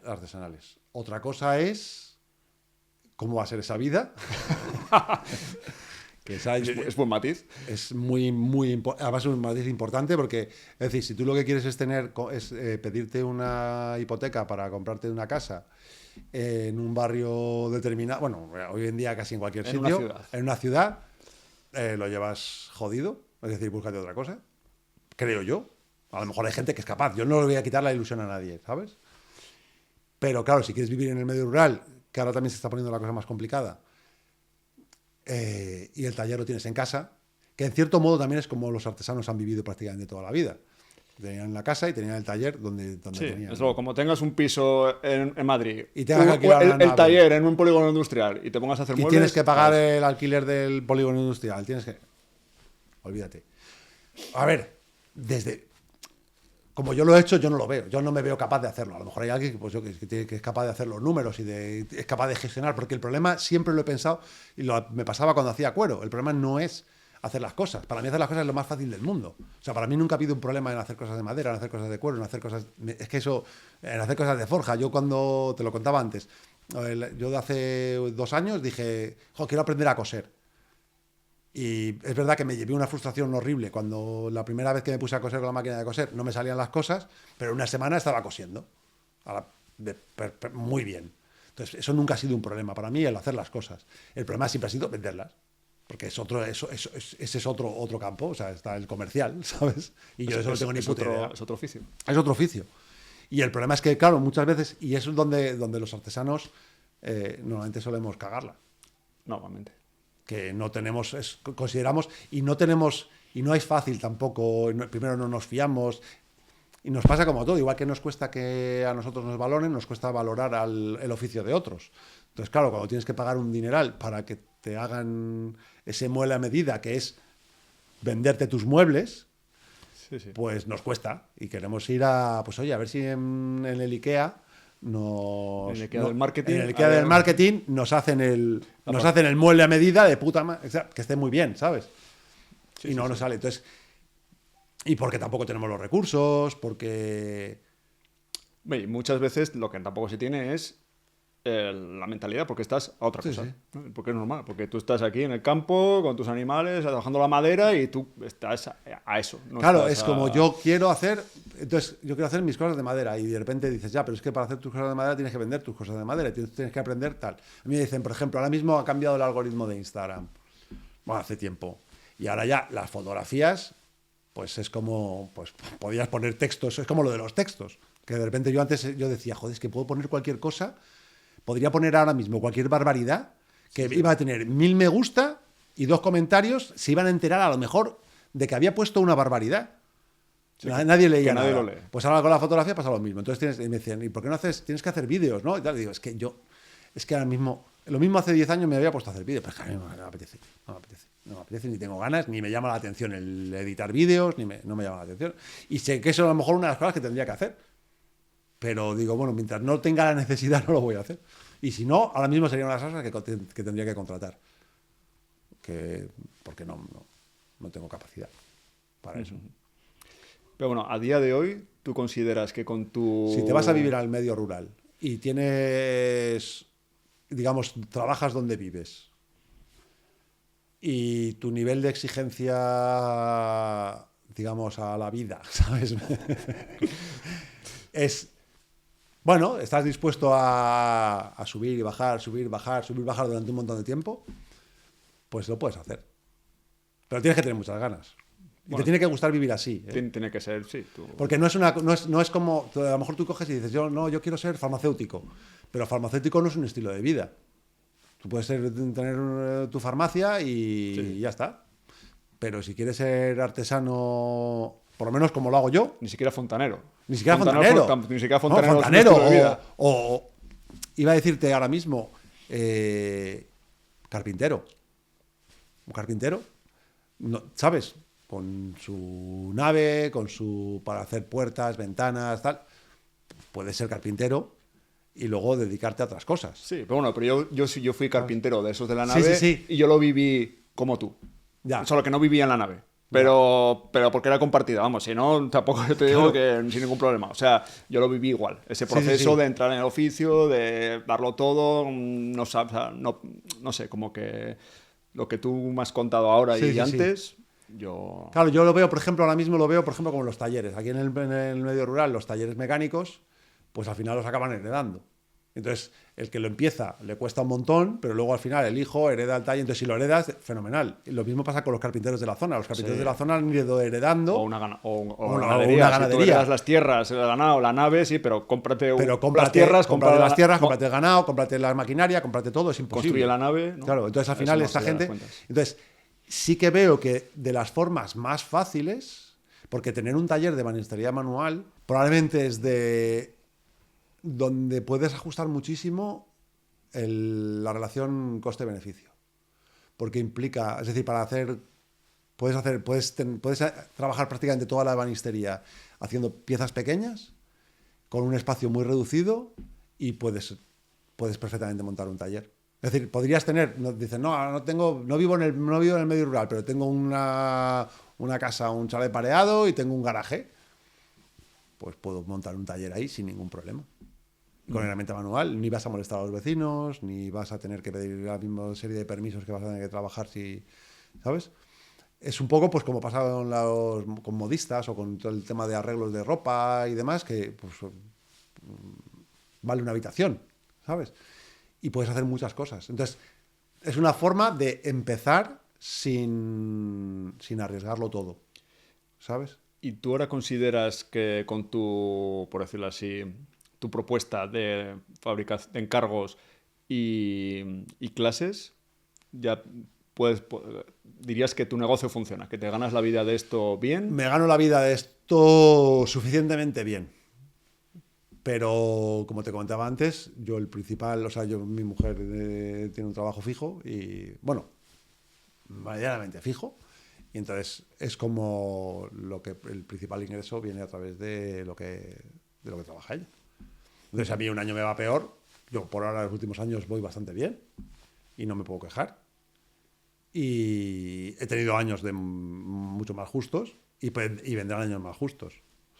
artesanales. Otra cosa es cómo va a ser esa vida. Que es buen matiz. Es además es un matiz importante porque, es decir, si tú lo que quieres es pedirte una hipoteca para comprarte una casa en un barrio determinado, bueno, hoy en día casi en cualquier sitio, en una ciudad, lo llevas jodido, es decir, búscate otra cosa, creo yo. A lo mejor hay gente que es capaz, yo no le voy a quitar la ilusión a nadie, ¿sabes? Pero claro, si quieres vivir en el medio rural, que ahora también se está poniendo la cosa más complicada, y el taller lo tienes en casa, que en cierto modo también es como los artesanos han vivido prácticamente toda la vida. Tenían la casa y tenían el taller donde sí, tenían... es luego, como tengas un piso en Madrid y tengas que alquilar el taller en un polígono industrial y te pongas a hacer muebles... Y tienes que pagar el alquiler del polígono industrial, olvídate. A ver, como yo lo he hecho, yo no lo veo. Yo no me veo capaz de hacerlo. A lo mejor hay alguien que es capaz de hacer los números y es capaz de gestionar, porque el problema siempre lo he pensado y me pasaba cuando hacía cuero. El problema no es hacer las cosas. Para mí hacer las cosas es lo más fácil del mundo. O sea, para mí nunca ha habido un problema en hacer cosas de madera, en hacer cosas de cuero, en hacer cosas... Es que eso, en hacer cosas de forja. Yo cuando, te lo contaba antes, yo de hace 2 años dije, quiero aprender a coser. Y es verdad que me llevé una frustración horrible cuando la primera vez que me puse a coser con la máquina de coser no me salían las cosas, pero en una semana estaba cosiendo. Muy bien. Entonces, eso nunca ha sido un problema para mí, el hacer las cosas. El problema siempre ha sido venderlas. Porque ese es otro campo, o sea, está el comercial, ¿sabes? Y yo de eso no tengo ni puta idea. Es otro oficio. Es otro oficio. Y el problema es que, claro, muchas veces, y eso es donde los artesanos normalmente solemos cagarla. Normalmente. Que no tenemos, consideramos, y no es fácil tampoco, primero no nos fiamos, y nos pasa como todo, igual que nos cuesta que a nosotros nos valoren, nos cuesta valorar el oficio de otros. Entonces, claro, cuando tienes que pagar un dineral para que te hagan ese mueble a medida, que es venderte tus muebles, sí. Pues nos cuesta, y queremos ir a ver si en el IKEA... en el IKEA del marketing nos hacen el mueble a medida de puta madre, que esté muy bien, ¿sabes? Sí, y no nos sale. Entonces, y porque tampoco tenemos los recursos, porque... Y muchas veces lo que tampoco se tiene es la mentalidad, porque estás a otra cosa. Sí. ¿No? Porque es normal, porque tú estás aquí en el campo con tus animales, trabajando la madera y tú estás a eso. No claro, es como yo quiero hacer mis cosas de madera y de repente dices, ya, pero es que para hacer tus cosas de madera tienes que vender tus cosas de madera y tienes que aprender tal. A mí me dicen, por ejemplo, ahora mismo ha cambiado el algoritmo de Instagram. Bueno, hace tiempo. Y ahora ya las fotografías, pues es como, pues podías poner textos, es como lo de los textos. Que de repente yo decía, joder, es que puedo poner cualquier cosa. Podría poner ahora mismo cualquier barbaridad que iba a tener 1000 me gusta y 2 comentarios, se iban a enterar a lo mejor de que había puesto una barbaridad. Sí, nadie leía nada. Nadie lo lee. Pues ahora con la fotografía pasa lo mismo. Entonces me decían, ¿y por qué no tienes que hacer vídeos? ¿No? Y tal. Y digo, es que ahora mismo, lo mismo hace 10 años me había puesto a hacer vídeos, pero es que a mí no me apetece, ni tengo ganas, ni me llama la atención el editar vídeos, no me llama la atención. Y sé que eso es a lo mejor una de las cosas que tendría que hacer. Pero digo, bueno, mientras no tenga la necesidad no lo voy a hacer. Y si no, ahora mismo sería una de las cosas que tendría que contratar. Porque no tengo capacidad para eso. Pero bueno, a día de hoy, ¿tú consideras que con tu... Si te vas a vivir al medio rural y tienes, digamos, trabajas donde vives y tu nivel de exigencia, digamos, a la vida, ¿sabes? es, bueno, estás dispuesto a subir y bajar, subir, bajar, subir, bajar durante un montón de tiempo, pues lo puedes hacer. Pero tienes que tener muchas ganas. Y Bueno, te tiene que gustar vivir así. Tiene que ser, sí. Porque no es como, a lo mejor tú coges y dices, yo quiero ser farmacéutico, pero farmacéutico no es un estilo de vida. Tú puedes tener tu farmacia y ya está. Pero si quieres ser artesano, por lo menos como lo hago yo, Ni siquiera fontanero. ni siquiera fontanero. Ni siquiera No, fontanero, fontanero, es un estilo de vida. o iba a decirte ahora mismo, carpintero. Un carpintero, ¿sabes? Con su nave, para hacer puertas, ventanas, tal. Puedes ser carpintero y luego dedicarte a otras cosas. Sí, pero bueno, pero yo fui carpintero de esos de la Sí, nave sí, sí. y yo lo viví como tú. Ya. Solo que no vivía en la nave. Pero porque era compartida, vamos, si no, tampoco te digo que sin ningún problema. O sea, yo lo viví igual. Ese proceso sí. de entrar en el oficio, de darlo todo, no sé, como que lo que tú me has contado ahora Sí, y sí, antes, yo... Claro, yo lo veo, por ejemplo, ahora mismo lo veo, por ejemplo, como en los talleres. Aquí en el medio rural, los talleres mecánicos, pues al final los acaban heredando. Entonces, el que lo empieza le cuesta un montón, pero luego al final el hijo hereda el taller. Entonces, si lo heredas, fenomenal. Y lo mismo pasa con los carpinteros de la zona. Los carpinteros de la zona han ido heredando. O una una ganadería. ganadería. Si tú heredas las tierras, el ganado, la nave, sí, pero cómprate Las tierras, cómprate cómprate el ganado, cómprate la maquinaria, cómprate todo, es imposible. construye la nave, ¿no? Claro, entonces al Eso final no esta se da gente... cuentas. Entonces, sí que veo que de las formas más fáciles, porque tener un taller de ebanistería manual probablemente es de donde puedes ajustar muchísimo la relación coste-beneficio. Porque implica, es decir, puedes trabajar prácticamente toda la ebanistería haciendo piezas pequeñas, con un espacio muy reducido, y puedes perfectamente montar un taller. Es decir, podrías tener, dicen, no vivo en el medio rural, pero tengo una casa, un chalet pareado y tengo un garaje. Pues puedo montar un taller ahí sin ningún problema. Con herramienta manual, ni vas a molestar a los vecinos, ni vas a tener que pedir la misma serie de permisos que vas a tener que trabajar ¿sabes? Es un poco pues como pasa con modistas o con todo el tema de arreglos de ropa y demás, que pues vale una habitación, ¿sabes? Y puedes hacer muchas cosas. Entonces, es una forma de empezar sin arriesgarlo todo, ¿sabes? ¿Y tú ahora consideras que con tu, por decirlo así, tu propuesta de fabricación de encargos y clases, ya dirías que tu negocio funciona, que te ganas la vida de esto bien? Me gano la vida de esto suficientemente bien. Pero, como te comentaba antes, mi mujer tiene un trabajo fijo y, bueno, medianamente fijo. Y entonces es como el principal ingreso viene a través de lo que trabaja ella. Entonces, a mí un año me va peor. Yo, por ahora, los últimos años voy bastante bien y no me puedo quejar. Y he tenido años mucho más justos y vendrán años más justos,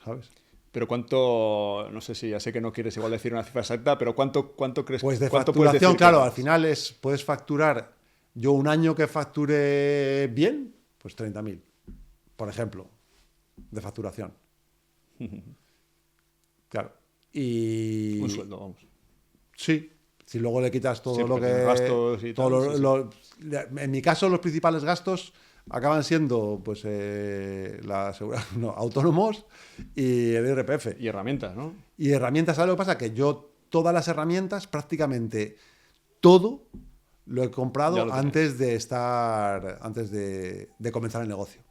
¿sabes? Pero cuánto, no sé si ya sé que no quieres igual decir una cifra exacta, pero ¿cuánto crees? Pues de ¿cuánto puedes facturación, decir claro, que al final puedes facturar, yo un año que facture bien, pues 30.000, por ejemplo, de facturación. Claro. Y un sueldo, vamos. sí, si luego le quitas todo Sí, lo porque que... tienes gastos y tal, en mi caso, los principales gastos acaban siendo pues autónomos y el IRPF. Y herramientas, ¿no? Y herramientas, ¿sabes lo que pasa? Que yo todas las herramientas, prácticamente todo, lo he comprado antes de comenzar el negocio.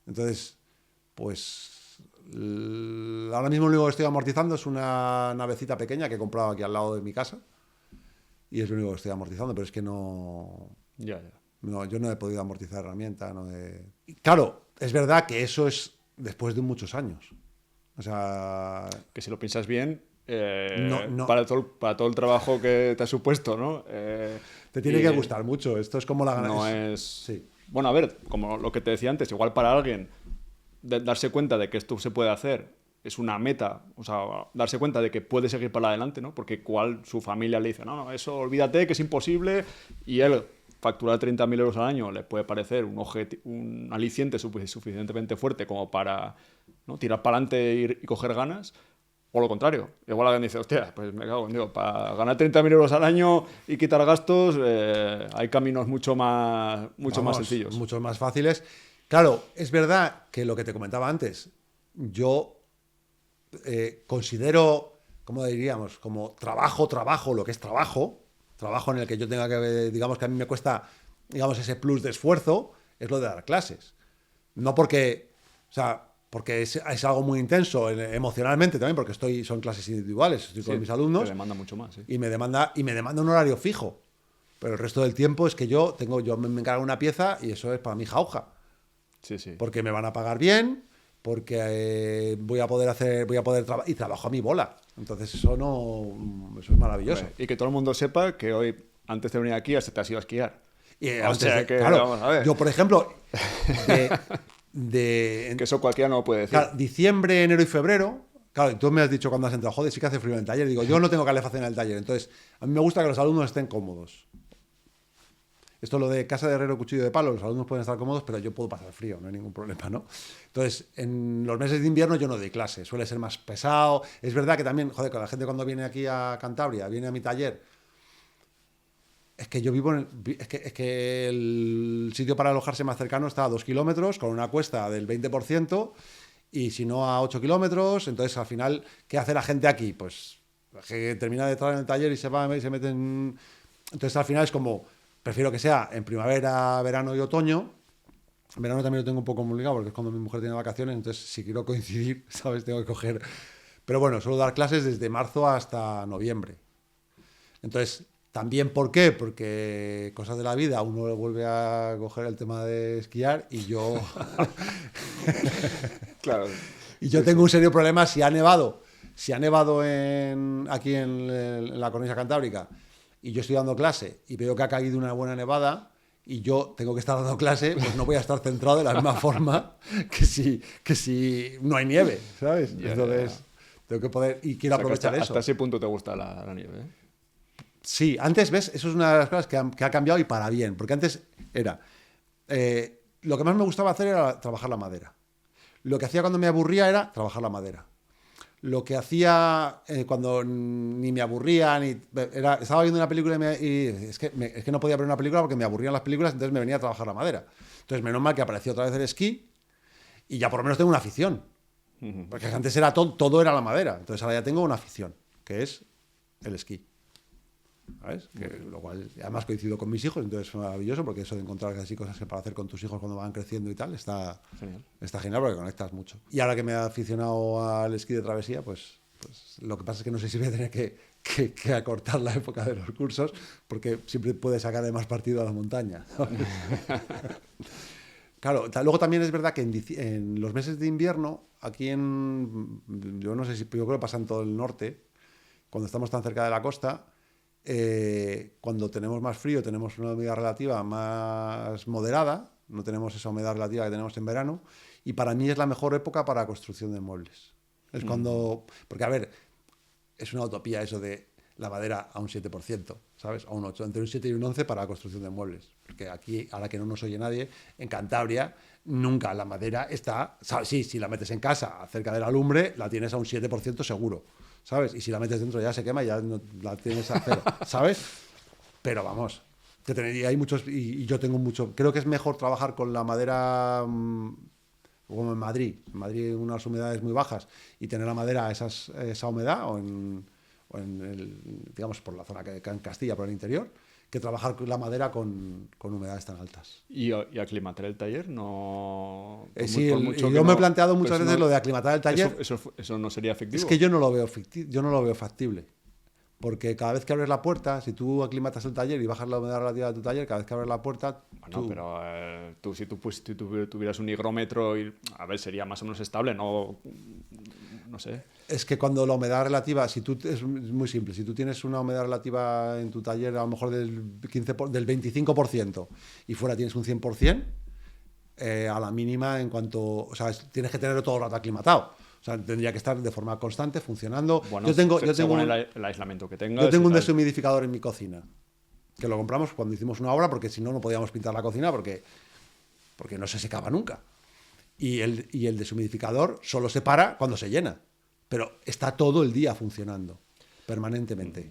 Entonces, pues ahora mismo lo único que estoy amortizando es una navecita pequeña que he comprado aquí al lado de mi casa. Y es lo único que estoy amortizando, pero es que no... Ya. No, yo no he podido amortizar herramienta. Y claro, es verdad que eso es después de muchos años. O sea... Que si lo piensas bien, no. Para todo el trabajo que te ha supuesto, ¿no? Te tiene que gustar mucho. Esto es como la ganancia. No es... Sí. Bueno, a ver, como lo que te decía antes, igual para alguien darse cuenta de que esto se puede hacer es una meta, o sea, darse cuenta de que puede seguir para adelante, ¿no? Porque igual su familia le dice, no, eso olvídate, que es imposible, y él facturar 30.000 euros al año le puede parecer un aliciente suficientemente fuerte como para, ¿no?, tirar para adelante y coger ganas, o lo contrario. Igual alguien dice, hostia, pues me cago en Dios, para ganar 30.000 euros al año y quitar gastos, hay caminos mucho más sencillos. Mucho más fáciles. Claro, es verdad que lo que te comentaba antes, yo considero, ¿cómo diríamos? Como trabajo, lo que es trabajo en el que yo tenga que, digamos, que a mí me cuesta, digamos, ese plus de esfuerzo, es lo de dar clases. No porque, o sea, porque es algo muy intenso emocionalmente también, porque son clases individuales, estoy con mis alumnos. Te demanda mucho más, sí. Y me demanda un horario fijo. Pero el resto del tiempo es que yo me encargo una pieza y eso es para mi jauja. Sí, sí. Porque me van a pagar bien, porque voy a poder trabajar y trabajo a mi bola. Entonces eso es maravilloso. Y que todo el mundo sepa que hoy, antes de venir aquí, hasta te has ido a esquiar. Claro, vamos a ver. yo, por ejemplo, que eso cualquiera no lo puede decir. Claro, diciembre, enero y febrero. Claro, tú me has dicho cuando has entrado, joder, sí que hace frío en el taller. Digo, yo no tengo calefacción en el taller. Entonces, a mí me gusta que los alumnos estén cómodos. Esto es lo de casa de herrero, cuchillo de palo. Los alumnos pueden estar cómodos, pero yo puedo pasar frío, no hay ningún problema, ¿no? Entonces, en los meses de invierno yo no doy clase, suele ser más pesado. Es verdad que también, joder, con la gente cuando viene aquí a Cantabria, viene a mi taller, es que yo vivo es que el sitio para alojarse más cercano está a 2 kilómetros, con una cuesta del 20%, y si no a 8 kilómetros. Entonces, al final, ¿qué hace la gente aquí? Pues que termina de entrar en el taller y se va y se meten. Entonces, al final es como, prefiero que sea en primavera, verano y otoño. En verano también lo tengo un poco complicado porque es cuando mi mujer tiene vacaciones, entonces si quiero coincidir, ¿sabes? Tengo que coger. Pero bueno, suelo dar clases desde marzo hasta noviembre. Entonces, también, ¿por qué? Porque cosas de la vida, uno vuelve a coger el tema de esquiar y yo... Claro. Y yo tengo un serio problema si ha nevado. Si ha nevado aquí en la cornisa cantábrica y yo estoy dando clase y veo que ha caído una buena nevada y yo tengo que estar dando clase, pues no voy a estar centrado de la misma forma que si no hay nieve, ¿sabes? Entonces, tengo que poder... Y quiero aprovechar eso. Hasta ese punto te gusta la nieve, ¿eh? Sí, antes, ¿ves? Eso es una de las cosas que ha cambiado y para bien. Porque antes era... lo que más me gustaba hacer era trabajar la madera. Lo que hacía cuando me aburría era trabajar la madera. Lo que hacía cuando ni me aburría, estaba viendo una película y es que no podía ver una película porque me aburrían las películas, entonces me venía a trabajar la madera. Entonces, menos mal que apareció otra vez el esquí y ya por lo menos tengo una afición. Porque antes era todo era la madera. Entonces ahora ya tengo una afición, que es el esquí. ¿Sabes? Lo cual, además coincido con mis hijos, entonces es maravilloso porque eso de encontrar así cosas que para hacer con tus hijos cuando van creciendo y tal, está genial porque conectas mucho. Y ahora que me he aficionado al esquí de travesía, pues lo que pasa es que no sé si voy a tener que acortar la época de los cursos porque siempre puedes sacarle más partido a la montaña. Claro, luego también es verdad que en los meses de invierno, aquí yo no sé si, yo creo que pasa en todo el norte, cuando estamos tan cerca de la costa, cuando tenemos más frío, tenemos una humedad relativa más moderada, no tenemos esa humedad relativa que tenemos en verano, y para mí es la mejor época para la construcción de muebles. Es cuando... Porque, a ver, es una utopía eso de la madera a un 7%, ¿sabes? A un 8%, entre un 7 y un 11% para la construcción de muebles. Porque aquí, ahora que no nos oye nadie, en Cantabria nunca la madera está... Sí, si la metes en casa, cerca de la lumbre, la tienes a un 7% seguro, ¿sabes? Y si la metes dentro ya se quema y ya no, la tienes a cero, ¿sabes? Pero vamos, hay muchos... Y yo tengo mucho... Creo que es mejor trabajar con la madera... como en Madrid. En Madrid hay unas humedades muy bajas y tener la madera esa humedad o digamos, por la zona que en Castilla, por el interior, que trabajar la madera con humedades tan altas. ¿Y aclimatar el taller? No... Sí, yo me he planteado muchas veces lo de aclimatar el taller. ¿Eso no sería efectivo? Es que yo no lo veo factible. Porque cada vez que abres la puerta, si tú aclimatas el taller y bajas la humedad relativa de tu taller, cada vez que abres la puerta... Bueno, pero si tú tuvieras un higrómetro, a ver, sería más o menos estable, no sé. Es que cuando la humedad relativa, es muy simple, si tú tienes una humedad relativa en tu taller a lo mejor del 25% y fuera tienes un 100%, a la mínima en cuanto... O sea, tienes que tenerlo todo el rato aclimatado. O sea, tendría que estar de forma constante, funcionando. Bueno, yo tengo el aislamiento que tengas... Yo tengo un deshumidificador en mi cocina. que lo compramos cuando hicimos una obra, porque si no, no podíamos pintar la cocina porque no se secaba nunca. Y el deshumidificador solo se para cuando se llena, pero está todo el día funcionando, permanentemente.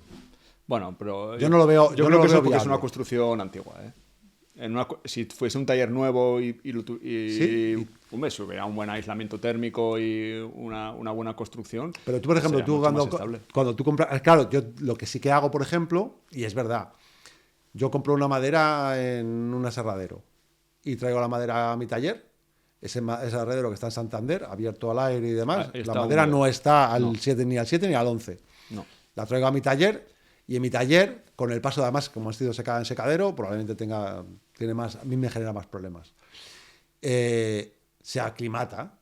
Bueno, pero Yo no lo veo. Yo no creo lo que eso veo es porque es viable. una construcción antigua, ¿eh? Si fuese un taller nuevo Sí. hombre, si hubiera un buen aislamiento térmico y una buena construcción, Pero tú, por ejemplo, sería mucho más tú estable. cuando tú compras. Claro, yo lo que sí que hago, por ejemplo, y es verdad, yo compro una madera en un aserradero y traigo la madera a mi taller. Ese aserradero que está en Santander, abierto al aire y demás, la Está madera húmedo. no está al No. 7 ni al 7 ni al 11. No. La traigo a mi taller y en mi taller, con el paso además, como ha sido secada en secadero, probablemente tiene más, a mí me genera más problemas. Se aclimata,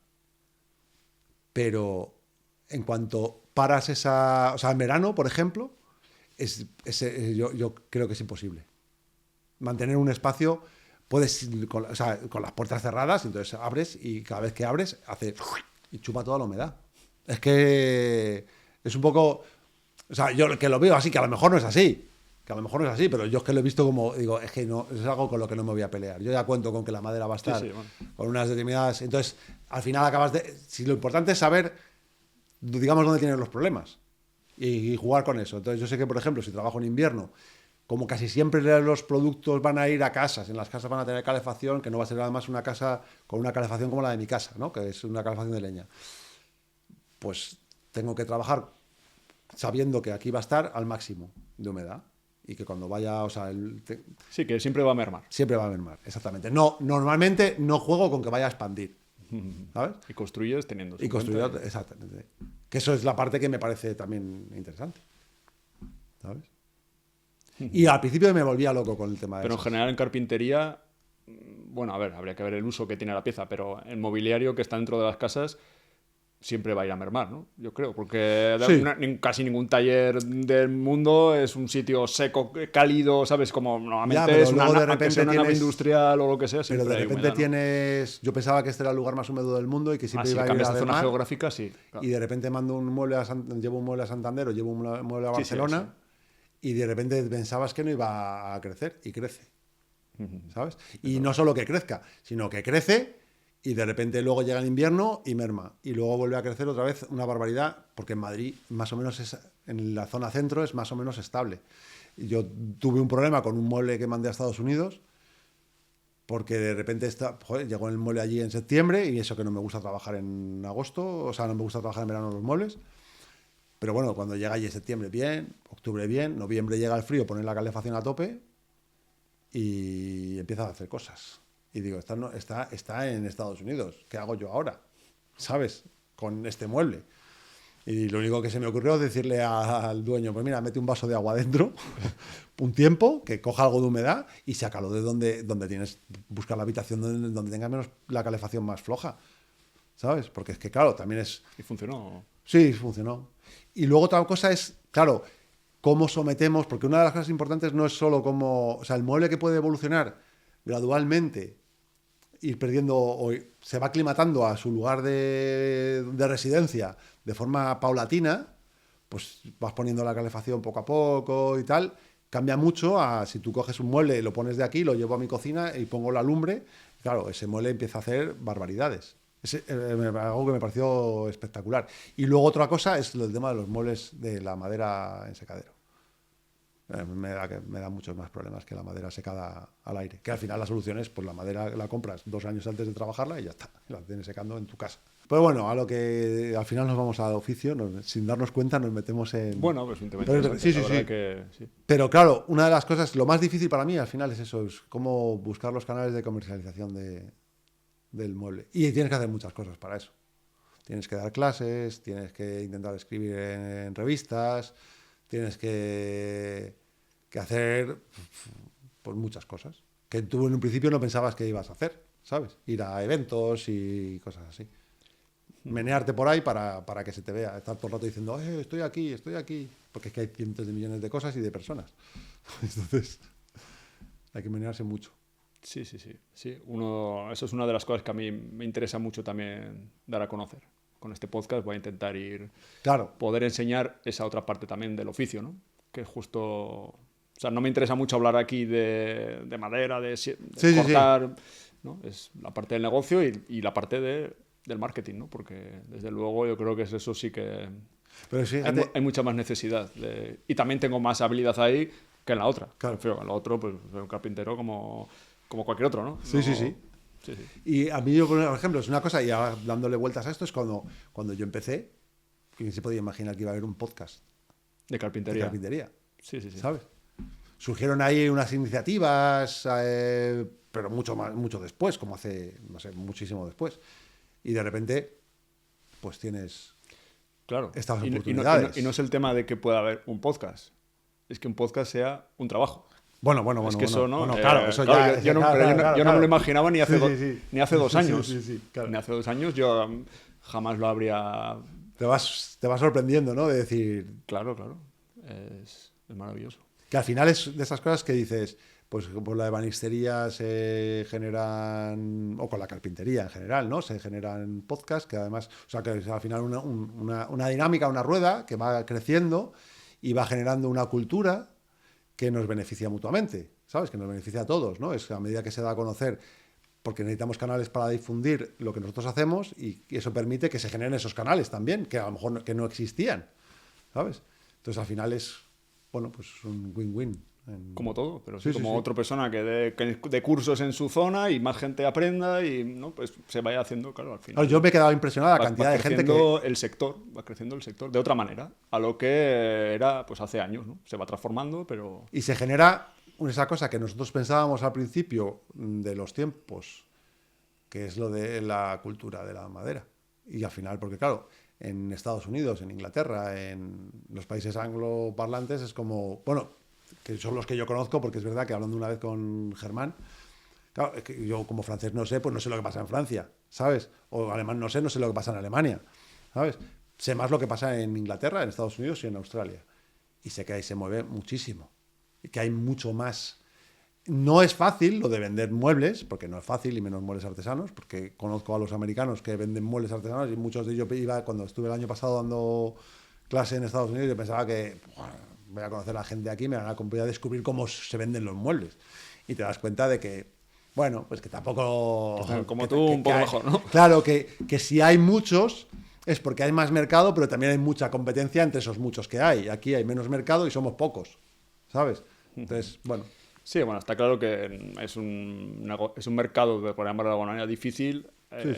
pero en cuanto paras esa, o sea, en verano, por ejemplo, yo creo que es imposible. Mantener un espacio, puedes, o sea, con las puertas cerradas, entonces abres y cada vez que abres, hace y chupa toda la humedad. Es que es un poco, o sea, yo que lo veo así, que a lo mejor no es así, pero yo es que lo he visto como, digo, es que no, es algo con lo que no me voy a pelear. Yo ya cuento con que la madera va a estar Sí, bueno. con unas determinadas, entonces, al final si lo importante es saber, digamos, dónde tienes los problemas y jugar con eso. Entonces, yo sé que, por ejemplo, si trabajo en invierno, como casi siempre los productos van a ir a casas, en las casas van a tener calefacción, que no va a ser además una casa con una calefacción como la de mi casa, ¿no? Que es una calefacción de leña. Pues tengo que trabajar sabiendo que aquí va a estar al máximo de humedad y que cuando vaya, o sea, Sí, que siempre va a mermar. siempre va a haber mar, exactamente. No, normalmente no juego con que vaya a expandir, ¿sabes? Y construyes teniendo eso Y en construir, cuenta. exactamente. Que eso es la parte que me parece también interesante, ¿sabes? Y al principio me volvía loco con el tema de Pero en eso. general en carpintería, bueno, a ver, habría que ver el uso que tiene la pieza, pero el mobiliario que está dentro de las casas siempre va a ir a mermar, ¿no? Yo creo, porque Sí. casi ningún taller del mundo es un sitio seco, cálido, ¿sabes? Como Ya, normalmente pero es luego de aunque sea repente una nave tienes. industrial o lo que sea, Pero siempre de hay repente humedad, ¿no? tienes. Yo pensaba que este era el lugar más húmedo del mundo y que Ah, siempre si iba a ir cambias a de ver zona mar. geográfica, sí. Claro. Y de repente mando un mueble llevo un mueble a Santander o llevo un mueble a Sí, sí, Barcelona y de repente pensabas que no iba a crecer y crece, ¿sabes? Y no solo que crezca, sino que crece y de repente luego llega el invierno y merma y luego vuelve a crecer otra vez una barbaridad porque en Madrid más o menos en la zona centro es más o menos estable. Y yo tuve un problema con un mueble que mandé a Estados Unidos porque de repente llegó el mueble allí en septiembre y eso que no me gusta trabajar en agosto, o sea, no me gusta trabajar en verano los muebles. Pero bueno, cuando llega allí septiembre bien, octubre bien, noviembre llega el frío, ponen la calefacción a tope y empieza a hacer cosas. Y digo, está en Estados Unidos, ¿qué hago yo ahora? ¿Sabes? Con este mueble. Y lo único que se me ocurrió es decirle al dueño, pues mira, mete un vaso de agua dentro, un tiempo, que coja algo de humedad y sácalo de donde tienes, buscar la habitación donde tenga menos la calefacción más floja, ¿sabes? Porque es que, claro, también es. Y funcionó. Sí, funcionó. Y luego otra cosa es, claro, cómo sometemos, porque una de las cosas importantes no es solo cómo, o sea, el mueble que puede evolucionar gradualmente, ir perdiendo, o se va aclimatando a su lugar de residencia de forma paulatina, pues vas poniendo la calefacción poco a poco y tal, cambia mucho a si tú coges un mueble y lo pones de aquí, lo llevo a mi cocina y pongo la lumbre, claro, ese mueble empieza a hacer barbaridades. Algo que me pareció espectacular. Y luego otra cosa es el tema de los muebles de la madera en secadero. Me da muchos más problemas que la madera secada al aire. Que al final la solución es, pues la madera la compras 2 años antes de trabajarla y ya está. La tienes secando en tu casa. Pero bueno, a lo que al final nos vamos al oficio, sin darnos cuenta nos metemos en. Bueno, pues un tema Pero interesante, sí, sí, la verdad sí. que sí. Pero claro, una de las cosas, lo más difícil para mí al final es eso, es cómo buscar los canales de comercialización del mueble. Y tienes que hacer muchas cosas para eso. Tienes que dar clases, tienes que intentar escribir en revistas, tienes que hacer pues, muchas cosas que tú en un principio no pensabas que ibas a hacer, ¿sabes? Ir a eventos y cosas así. Menearte por ahí para que se te vea. Estar todo el rato diciendo, estoy aquí, estoy aquí. Porque es que hay cientos de millones de cosas y de personas. Entonces, hay que menearse mucho. Sí, sí, sí. Sí. Eso es una de las cosas que a mí me interesa mucho también dar a conocer. Con este podcast voy a intentar Claro. poder enseñar esa otra parte también del oficio, ¿no? Que es justo sea, no me interesa mucho hablar aquí de madera, de Sí, sí, cortar, ¿no? Es la parte del negocio y la parte del marketing, ¿no? Porque desde luego yo creo que eso sí que Pero fíjate, hay mucha más necesidad. Y también tengo más habilidad ahí que en la otra. Claro. Prefiero en la otra, pues soy un carpintero como cualquier otro, ¿no? Sí, sí, sí. Sí, sí. y a mí, yo, por ejemplo, es una cosa, y ahora dándole vueltas a esto, es cuando yo empecé, ¿quién se podía imaginar que iba a haber un podcast De de carpintería. carpintería? Sí, sí, sí. ¿Sabes? Surgieron ahí unas iniciativas, pero mucho después, como hace, no sé, muchísimo después. Y de repente, pues tienes Claro. estas Y oportunidades. no es el tema de que pueda haber un podcast. Es que un podcast sea un trabajo. Bueno, Es que eso, ¿no? claro, eso Claro, ya... yo no claro, me lo imaginaba ni hace, Sí, sí, sí. ni hace 2 años. Sí, claro. Ni hace 2 años yo jamás lo habría... Te vas sorprendiendo, ¿no? De decir, Claro, claro. Es maravilloso. que al final es de esas cosas que dices, pues por la ebanistería se generan, o con la carpintería en general, ¿no? Se generan podcasts que además, o sea, que es al final una dinámica, una rueda que va creciendo y va generando una cultura que nos beneficia mutuamente, ¿sabes? Que nos beneficia a todos, ¿no? Es a medida que se da a conocer, porque necesitamos canales para difundir lo que nosotros hacemos y eso permite que se generen esos canales también, que a lo mejor que no existían, ¿sabes? Entonces al final es, bueno, pues un win-win. Como todo, pero Sí, como sí. otra persona que dé cursos en su zona y más gente aprenda y no, pues se vaya haciendo, claro, al final. Claro, yo me he quedado impresionado la cantidad de gente que... Va creciendo el sector de otra manera, a lo que era pues hace años, ¿no? Se va transformando, pero... Y se genera esa cosa que nosotros pensábamos al principio de los tiempos, que es lo de la cultura de la madera. Y al final, porque claro, en Estados Unidos, en Inglaterra, en los países angloparlantes es como, bueno, que son los que yo conozco, porque es verdad que hablando una vez con Germán, claro, es que yo como francés no sé, pues no sé lo que pasa en Francia, ¿sabes? O alemán no sé lo que pasa en Alemania, ¿sabes? Sé más lo que pasa en Inglaterra, en Estados Unidos y en Australia. Y sé que ahí se mueve muchísimo. Y que hay mucho más. No es fácil lo de vender muebles, porque no es fácil, y menos muebles artesanos, porque conozco a los americanos que venden muebles artesanos y muchos de ellos cuando estuve el año pasado dando clase en Estados Unidos, yo pensaba que voy a conocer a la gente aquí, me van voy a descubrir cómo se venden los muebles. Y te das cuenta de que, bueno, pues que tampoco... Como tú, un poco mejor, ¿no? Claro, que si hay muchos es porque hay más mercado, pero también hay mucha competencia entre esos muchos que hay. Aquí hay menos mercado y somos pocos, ¿sabes? Entonces, bueno... Sí, bueno, está claro que es un mercado, por llamarlo de alguna manera, difícil, Sí.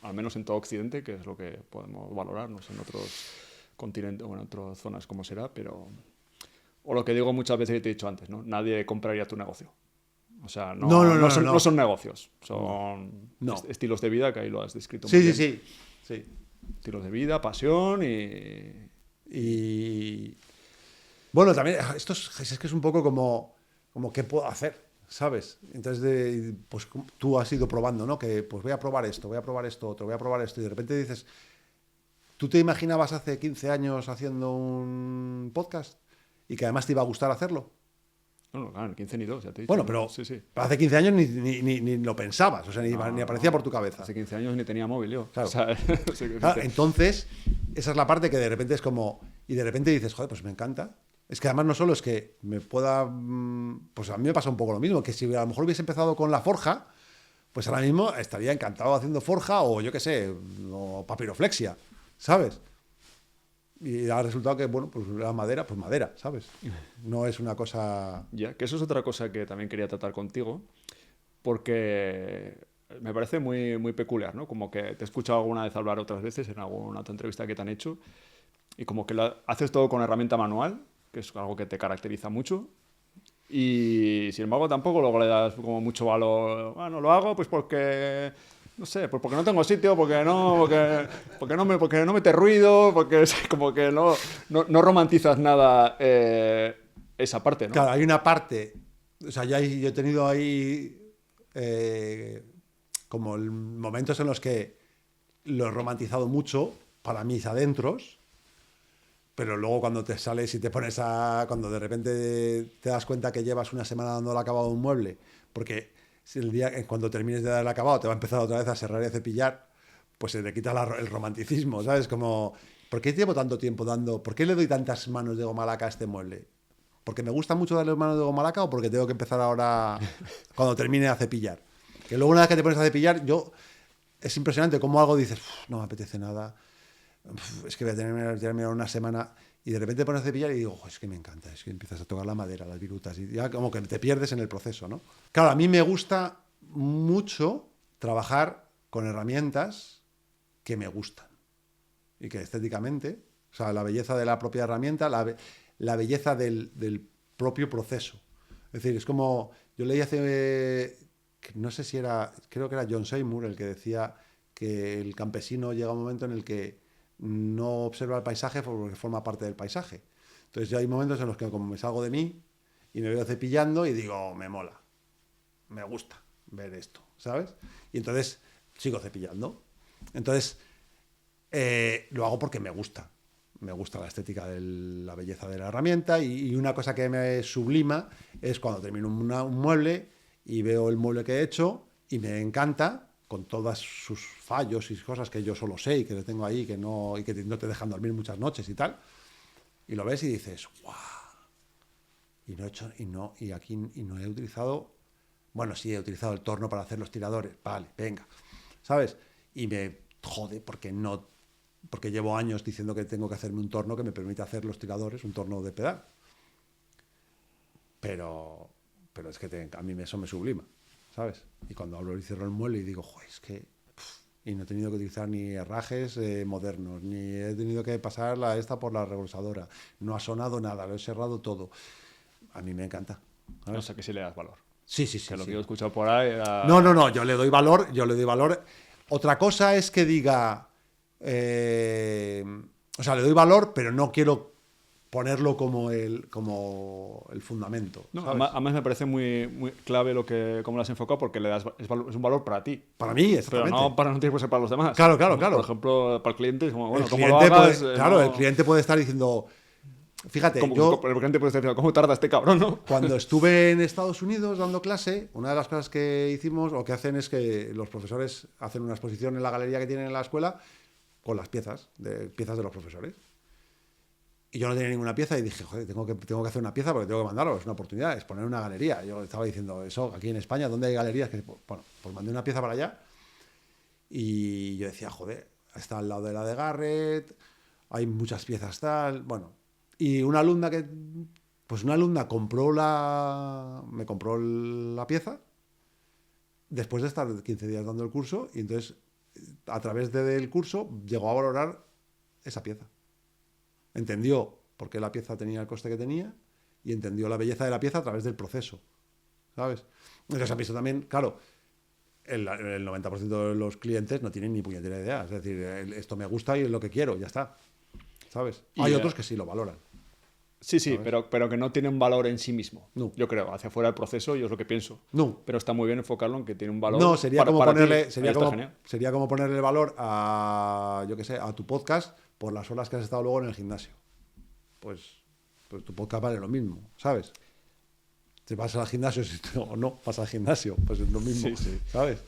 al menos en todo Occidente, que es lo que podemos valorar, no sé, en otros continentes o en otras zonas como será, pero... O lo que digo muchas veces que te he dicho antes, ¿no? Nadie compraría tu negocio. O sea, no son negocios, son No. estilos de vida, que ahí lo has descrito Sí, muy sí, bien. sí. Estilos de vida, pasión y... Y bueno, también esto es que es un poco como qué puedo hacer, ¿sabes? Entonces, pues tú has ido probando, ¿no? Que pues voy a probar esto otro, voy a probar esto, y de repente dices, ¿tú te imaginabas hace 15 años haciendo un podcast y que además te iba a gustar hacerlo? No, claro, en 15 ni 2, ya te he dicho. Bueno, ¿no? pero Sí. hace 15 años ni lo pensabas, o sea, ni aparecía por tu cabeza. Hace 15 años ni tenía móvil yo. Claro. O sea, Claro, entonces, esa es la parte que de repente es como... Y de repente dices, joder, pues me encanta. Es que además no solo es que me pueda... Pues a mí me pasa un poco lo mismo, que si a lo mejor hubiese empezado con la forja, pues ahora mismo estaría encantado haciendo forja o yo qué sé, o papiroflexia, ¿sabes? Y ha resultado que, bueno, pues la madera, pues madera, ¿sabes? No es una cosa... Ya, que eso es otra cosa que también quería tratar contigo, porque me parece muy, muy peculiar, ¿no? Como que te he escuchado alguna vez hablar otras veces en alguna otra entrevista que te han hecho, y como que haces todo con herramienta manual, que es algo que te caracteriza mucho, y sin embargo tampoco luego le das como mucho valor. Bueno, lo hago pues porque... No sé, pues porque no tengo sitio, porque no mete ruido, porque es como que no romantizas nada esa parte, ¿no? Claro, hay una parte, o sea, yo he tenido ahí como momentos en los que lo he romantizado mucho para mis adentros, pero luego cuando te sales y te pones cuando de repente te das cuenta que llevas una semana dándole acabado a un mueble, porque si cuando termines de dar el acabado te va a empezar otra vez a serrar y a cepillar, pues se te quita el romanticismo, ¿sabes? Como, ¿por qué llevo tanto tiempo por qué le doy tantas manos de goma laca a este mueble? porque me gusta mucho darle mano de goma laca o porque tengo que empezar ahora cuando termine a cepillar. Que luego una vez que te pones a cepillar, es impresionante cómo algo dices, no me apetece nada, es que voy a tener una semana, y de repente te pones a cepillar y digo, es que me encanta, es que empiezas a tocar la madera, las virutas, y ya como que te pierdes en el proceso, ¿no? Claro, a mí me gusta mucho trabajar con herramientas que me gustan y que estéticamente, o sea, la belleza de la propia herramienta, la belleza del propio proceso. Es decir, es como, yo leí no sé si era, creo que era John Seymour el que decía que el campesino llega a un momento en el que no observa el paisaje porque forma parte del paisaje. Entonces ya hay momentos en los que como me salgo de mí y me veo cepillando y digo, me mola, me gusta ver esto, ¿sabes? Y entonces sigo cepillando. Entonces lo hago porque me gusta. Me gusta la estética de la belleza de la herramienta y una cosa que me sublima es cuando termino un mueble y veo el mueble que he hecho y me encanta con todos sus fallos y cosas que yo solo sé y que le tengo ahí y que no te dejan dormir muchas noches y tal. Y lo ves y dices, ¡guau! Y aquí no he utilizado, bueno, sí he utilizado el torno para hacer los tiradores, vale, venga, ¿sabes? Y me jode porque llevo años diciendo que tengo que hacerme un torno que me permita hacer los tiradores, un torno de pedal. Pero es que a mí eso me sublima, ¿sabes? Y cuando hablo y cierro el mueble y digo, joder, es que... Y no he tenido que utilizar ni herrajes modernos, ni he tenido que pasar esta por la regresadora. No ha sonado nada, lo he cerrado todo. A mí me encanta, ¿sabes? O sea, que sí le das valor. Sí. Que lo que yo he escuchado por ahí era... No, yo le doy valor. Otra cosa es que diga... o sea, le doy valor, pero no quiero ponerlo como el fundamento. No, ¿sabes? además me parece muy, muy clave cómo lo has enfocado porque es un valor para ti. Para mí, pero exactamente. no tiene que ser para los demás. Claro. Por ejemplo, para el cliente es como, bueno, El ¿cómo lo cliente hagas? el cliente puede estar diciendo... Fíjate, el cliente puede estar diciendo, ¿cómo tarda este cabrón, no? Cuando estuve en Estados Unidos dando clase, una de las cosas que hicimos o que hacen es que los profesores hacen una exposición en la galería que tienen en la escuela con las piezas de los profesores. Y yo no tenía ninguna pieza y dije, joder, tengo que hacer una pieza porque tengo que mandarlo, es una oportunidad, es poner una galería. Yo estaba diciendo eso, aquí en España, ¿dónde hay galerías? Bueno, pues mandé una pieza para allá y yo decía, joder, está al lado de la de Garrett, hay muchas piezas tal, bueno. Y una alumna me compró la pieza después de estar 15 días dando el curso y entonces a través del curso llegó a valorar esa pieza. Entendió por qué la pieza tenía el coste que tenía y entendió la belleza de la pieza a través del proceso, ¿sabes? Entonces ha visto también, claro, el 90% de los clientes no tienen ni puñetera idea. Es decir, esto me gusta y es lo que quiero, ya está, ¿sabes? Hay otros que sí lo valoran. Sí, pero que no tiene un valor en sí mismo. No. Yo creo, hacia fuera del proceso, yo es lo que pienso. No. Pero está muy bien enfocarlo en que tiene un valor. No, sería como ponerle valor a, yo qué sé, a tu podcast por las horas que has estado luego en el gimnasio. Pues tu podcast vale lo mismo, ¿sabes? Si vas al gimnasio o no vas al gimnasio, pues es lo mismo, sí. ¿sabes?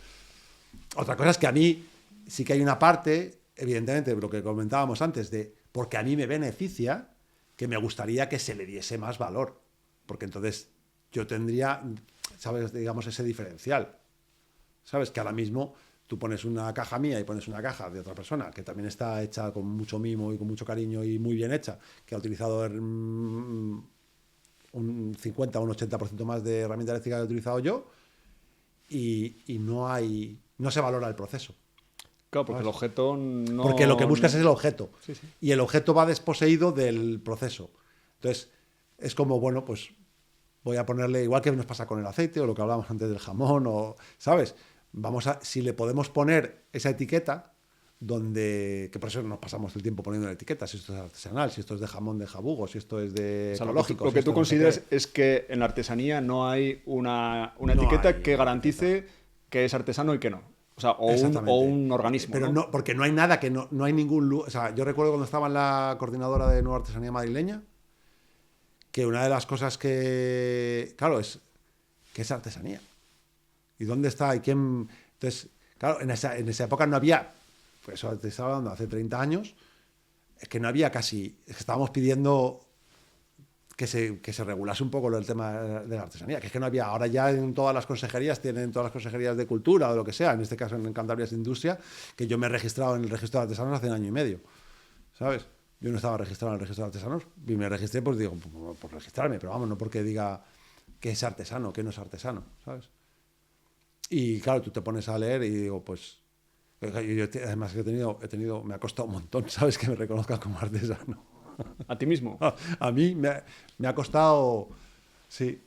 Otra cosa es que a mí sí que hay una parte, evidentemente, de lo que comentábamos antes, porque a mí me beneficia, que me gustaría que se le diese más valor, porque entonces yo tendría, ¿sabes? Digamos, ese diferencial, ¿sabes? Que ahora mismo tú pones una caja mía y pones una caja de otra persona, que también está hecha con mucho mimo y con mucho cariño y muy bien hecha, que ha utilizado un 50 o un 80% más de herramienta eléctrica que he utilizado yo, y no se valora el proceso. Claro, porque el objeto no... Porque lo que buscas es el objeto. Sí. Y el objeto va desposeído del proceso. Entonces, es como, bueno, pues voy a ponerle, igual que nos pasa con el aceite o lo que hablábamos antes del jamón, o, ¿sabes? Si le podemos poner esa etiqueta, que por eso nos pasamos el tiempo poniendo la etiqueta, si esto es artesanal, si esto es de jamón de jabugo, si esto es de ecológico. Lo que tú consideras es que en la artesanía no hay una etiqueta que garantice que es artesano y que no. O sea, o un organismo. Pero no, porque no hay nada no hay ningún... O sea, yo recuerdo cuando estaba en la coordinadora de Nueva Artesanía Madrileña, que una de las cosas que... Claro, es que es artesanía. ¿Y dónde está? ¿Y quién? Entonces, claro, en esa época no había... Pues eso te estaba hablando hace 30 años, es que no había casi... Es que estábamos pidiendo que se regulase un poco el tema de la artesanía, que es que no había, ahora ya en todas las consejerías, tienen todas las consejerías de cultura o de lo que sea, en este caso en Cantabria es Industria, que yo me he registrado en el registro de artesanos hace 1 año y medio, ¿sabes? Yo no estaba registrado en el registro de artesanos y me registré, pues digo, por registrarme, pero vamos, no porque diga que es artesano, que no es artesano, ¿sabes? Y claro, tú te pones a leer y digo, pues, además que he tenido, me ha costado un montón, ¿sabes? Que me reconozcan como artesano. ¿A ti mismo? A mí me ha costado, sí,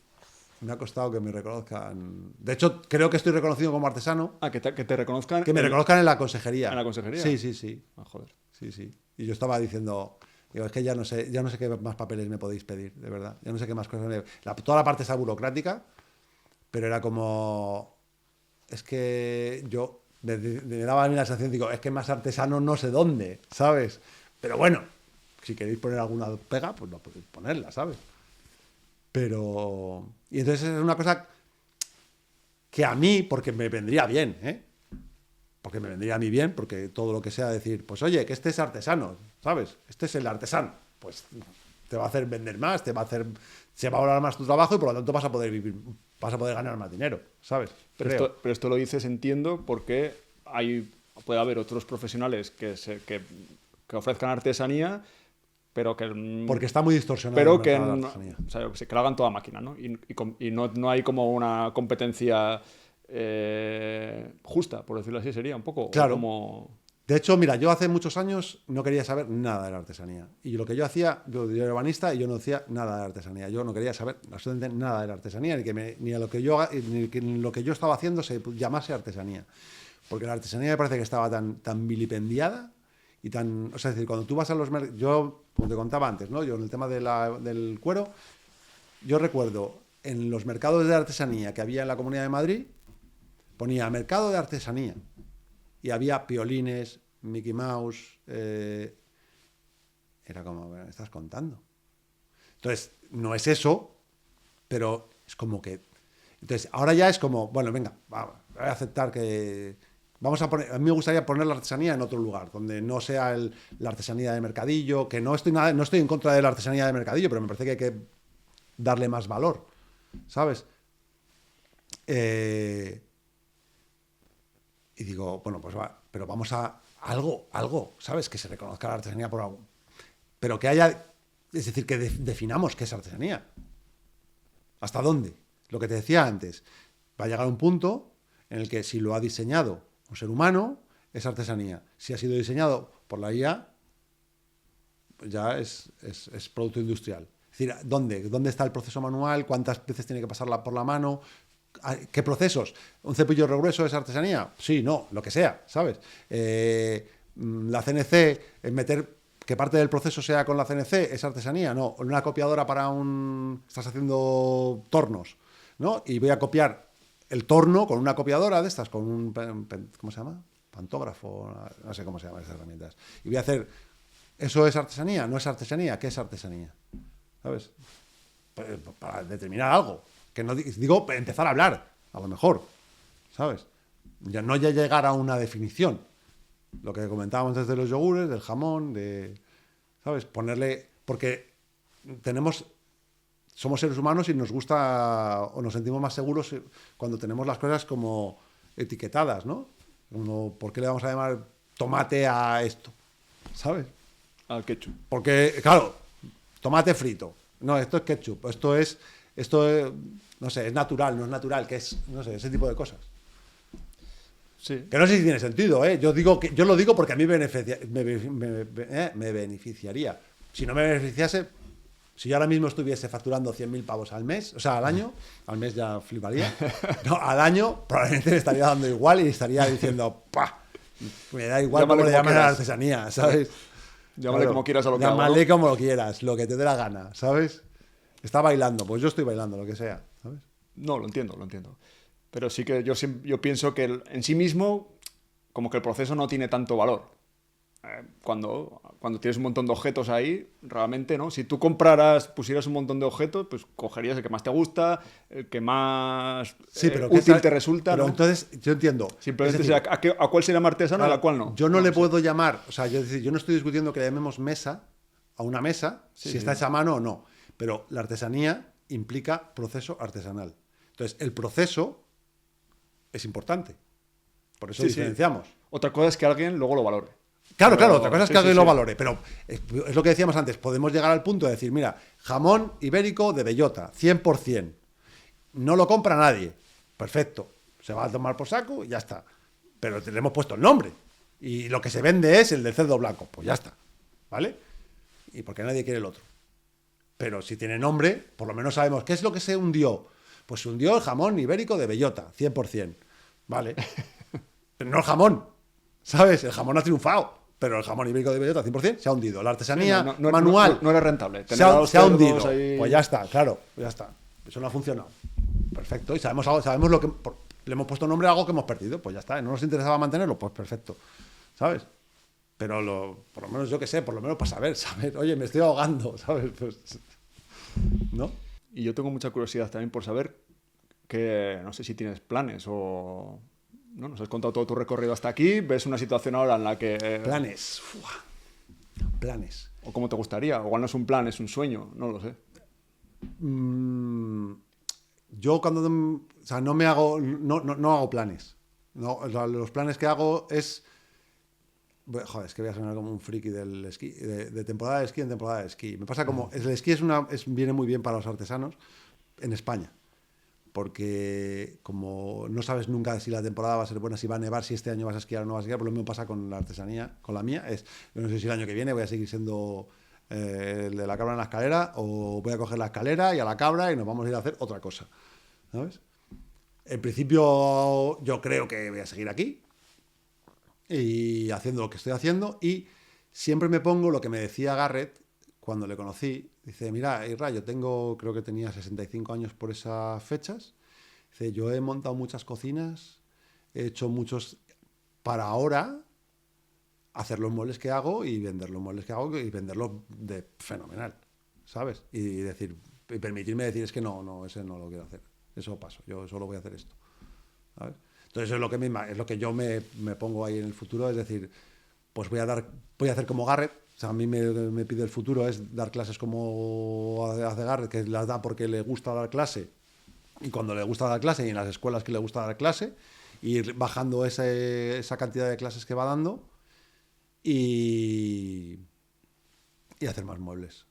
me ha costado que me reconozcan. De hecho, creo que estoy reconocido como artesano. Ah, que te reconozcan. Que me reconozcan en la consejería. ¿En la consejería? Sí, sí, sí. Ah, joder. Sí, sí. Y yo estaba diciendo, digo, es que ya no sé qué más papeles me podéis pedir, de verdad. Ya no sé qué más cosas. Toda la parte esa burocrática, pero era como, es que yo me daba a mí la sensación, digo, es que más artesano no sé dónde, ¿sabes? Pero bueno, si queréis poner alguna pega, pues no podéis ponerla, ¿sabes? Pero... Y entonces es una cosa que a mí, porque me vendría bien, ¿eh? Porque me vendría a mí bien, porque todo lo que sea decir, pues oye, que este es artesano, ¿sabes? Este es el artesano. Pues te va a hacer vender más, se va a valorar más tu trabajo y por lo tanto vas a poder vivir, vas a poder ganar más dinero, ¿sabes? Pero esto lo dices, entiendo, porque puede haber otros profesionales que ofrezcan artesanía, pero que... Porque está muy distorsionado. Pero que, o sea, que lo hagan toda máquina, ¿no? Y no hay como una competencia justa, por decirlo así, sería un poco. Claro. Como... De hecho, mira, yo hace muchos años no quería saber nada de la artesanía. Y lo que yo hacía, yo era urbanista y yo no hacía nada de la artesanía. Yo no quería saber absolutamente nada de la artesanía, ni a lo que lo que yo estaba haciendo se llamase artesanía. Porque la artesanía me parece que estaba tan vilipendiada y tan... O sea, es decir, cuando tú vas a los mercados... Yo, como te contaba antes, ¿no? Yo en el tema del cuero, yo recuerdo en los mercados de artesanía que había en la Comunidad de Madrid, ponía mercado de artesanía. Y había piolines, Mickey Mouse... era como, ¿me estás contando? Entonces, no es eso, pero es como que... Entonces, ahora ya es como, bueno, venga, voy a aceptar que... a mí me gustaría poner la artesanía en otro lugar, donde no sea la artesanía de mercadillo, que no estoy en contra de la artesanía de mercadillo, pero me parece que hay que darle más valor, ¿sabes? Y digo, bueno, pues va, pero vamos a algo, ¿sabes? Que se reconozca la artesanía por algo. Pero que haya, es decir, que definamos qué es artesanía. ¿Hasta dónde? Lo que te decía antes, va a llegar un punto en el que si lo ha diseñado un ser humano, es artesanía. Si ha sido diseñado por la IA, pues ya es producto industrial. Es decir, ¿dónde está el proceso manual? ¿Cuántas veces tiene que pasarla por la mano? ¿Qué procesos? ¿Un cepillo regrueso es artesanía? Sí, no, lo que sea, ¿sabes? La CNC, que parte del proceso sea con la CNC, ¿es artesanía? No. Una copiadora estás haciendo tornos, ¿no? Y voy a copiar el torno con una copiadora de estas, con un... ¿Cómo se llama? Pantógrafo, no sé cómo se llaman esas herramientas. Y voy a hacer... ¿Eso es artesanía? ¿No es artesanía? ¿Qué es artesanía? ¿Sabes? Para determinar algo. Que no digo, empezar a hablar, a lo mejor, ¿sabes? Ya no llegar a una definición. Lo que comentábamos desde los yogures, del jamón, ¿sabes? Ponerle... Porque somos seres humanos y nos gusta o nos sentimos más seguros cuando tenemos las cosas como etiquetadas, ¿no? Como, ¿por qué le vamos a llamar tomate a esto? ¿Sabes? Al ketchup. Porque, claro, tomate frito. No, esto es ketchup. Esto es, no sé, es natural, no es natural, que es, no sé, ese tipo de cosas. Sí. Que no sé si tiene sentido, ¿eh? Yo lo digo porque a mí me beneficiaría. Si no me beneficiase, si yo ahora mismo estuviese facturando 100.000 pavos al mes, o sea, al año, al mes ya fliparía, no, al año probablemente me estaría dando igual y estaría diciendo, ¡pah! Me da igual cómo le llaman a la artesanía, ¿sabes? Llámale como quieras a lo que hago, llámale ¿no? como lo quieras, lo que te dé la gana, ¿sabes? Está bailando, pues yo estoy bailando, lo que sea, ¿sabes? No, lo entiendo. Pero sí que yo pienso que en sí mismo, como que el proceso no tiene tanto valor. Cuando tienes un montón de objetos ahí, realmente, ¿no? Si tú pusieras un montón de objetos, pues cogerías el que más te gusta, el que más útil te resulta, pero ¿no? entonces, yo entiendo. Simplemente Es decir, a cuál sería más artesano y a cuál no. Yo no le puedo llamar, o sea, yo no estoy discutiendo que le llamemos mesa a una mesa, si está hecha a mano o no. Pero la artesanía implica proceso artesanal. Entonces, el proceso es importante. Por eso diferenciamos. Otra cosa es que alguien luego lo valore. Claro, otra cosa es que alguien lo valore, pero es lo que decíamos antes, podemos llegar al punto de decir, mira, jamón ibérico de bellota, 100%. No lo compra nadie. Perfecto. Se va a tomar por saco y ya está. Pero le hemos puesto el nombre. Y lo que se vende es el del cerdo blanco. Pues ya está. ¿Vale? Y porque nadie quiere el otro. Pero si tiene nombre, por lo menos sabemos qué es lo que se hundió. Pues se hundió el jamón ibérico de bellota, 100%. ¿Vale? Pero no el jamón. ¿Sabes? El jamón ha triunfado. Pero el jamón ibérico de bellota, 100%, se ha hundido. La artesanía manual no era rentable. Se ha hundido. Ahí... Pues ya está, claro. Ya está. Eso no ha funcionado. Perfecto. Y sabemos lo que... Le hemos puesto nombre a algo que hemos perdido. Pues ya está. ¿No nos interesaba mantenerlo? Pues perfecto. ¿Sabes? Pero por lo menos yo que sé, por lo menos para saber, oye, me estoy ahogando, ¿sabes? Pues, ¿no? Y yo tengo mucha curiosidad también por saber que, no sé si tienes planes o... ¿no? Nos has contado todo tu recorrido hasta aquí, ves una situación ahora en la que... Planes. Planes. O cómo te gustaría, o igual no es un plan, es un sueño, no lo sé. Yo cuando... O sea, no hago planes. No, o sea, los planes que hago es... Joder, es que voy a sonar como un friki del esquí, de temporada de esquí en temporada de esquí. Me pasa como... El esquí viene muy bien para los artesanos en España. Porque como no sabes nunca si la temporada va a ser buena, si va a nevar, si este año vas a esquiar o no vas a esquiar, pues lo mismo pasa con la artesanía, con la mía. Yo no sé si el año que viene voy a seguir siendo el de la cabra en la escalera o voy a coger la escalera y a la cabra y nos vamos a ir a hacer otra cosa, ¿sabes? En principio yo creo que voy a seguir aquí y haciendo lo que estoy haciendo, y siempre me pongo lo que me decía Garrett cuando le conocí. Dice, mira, Isra, yo creo que tenía 65 años por esas fechas. Dice, yo he montado muchas cocinas, he hecho muchos para ahora hacer los muebles que hago y vender los muebles que hago y venderlos de fenomenal, ¿sabes? Y permitirme decir, es que no, ese no lo quiero hacer. Eso paso, yo solo voy a hacer esto, ¿sabes? Entonces eso es lo que yo me pongo ahí en el futuro, es decir, pues voy a hacer como Garrett. O sea, a mí me pide el futuro es dar clases como hace Garrett, que las da porque le gusta dar clase, y cuando le gusta dar clase y en las escuelas que le gusta dar clase, ir bajando esa cantidad de clases que va dando y hacer más muebles.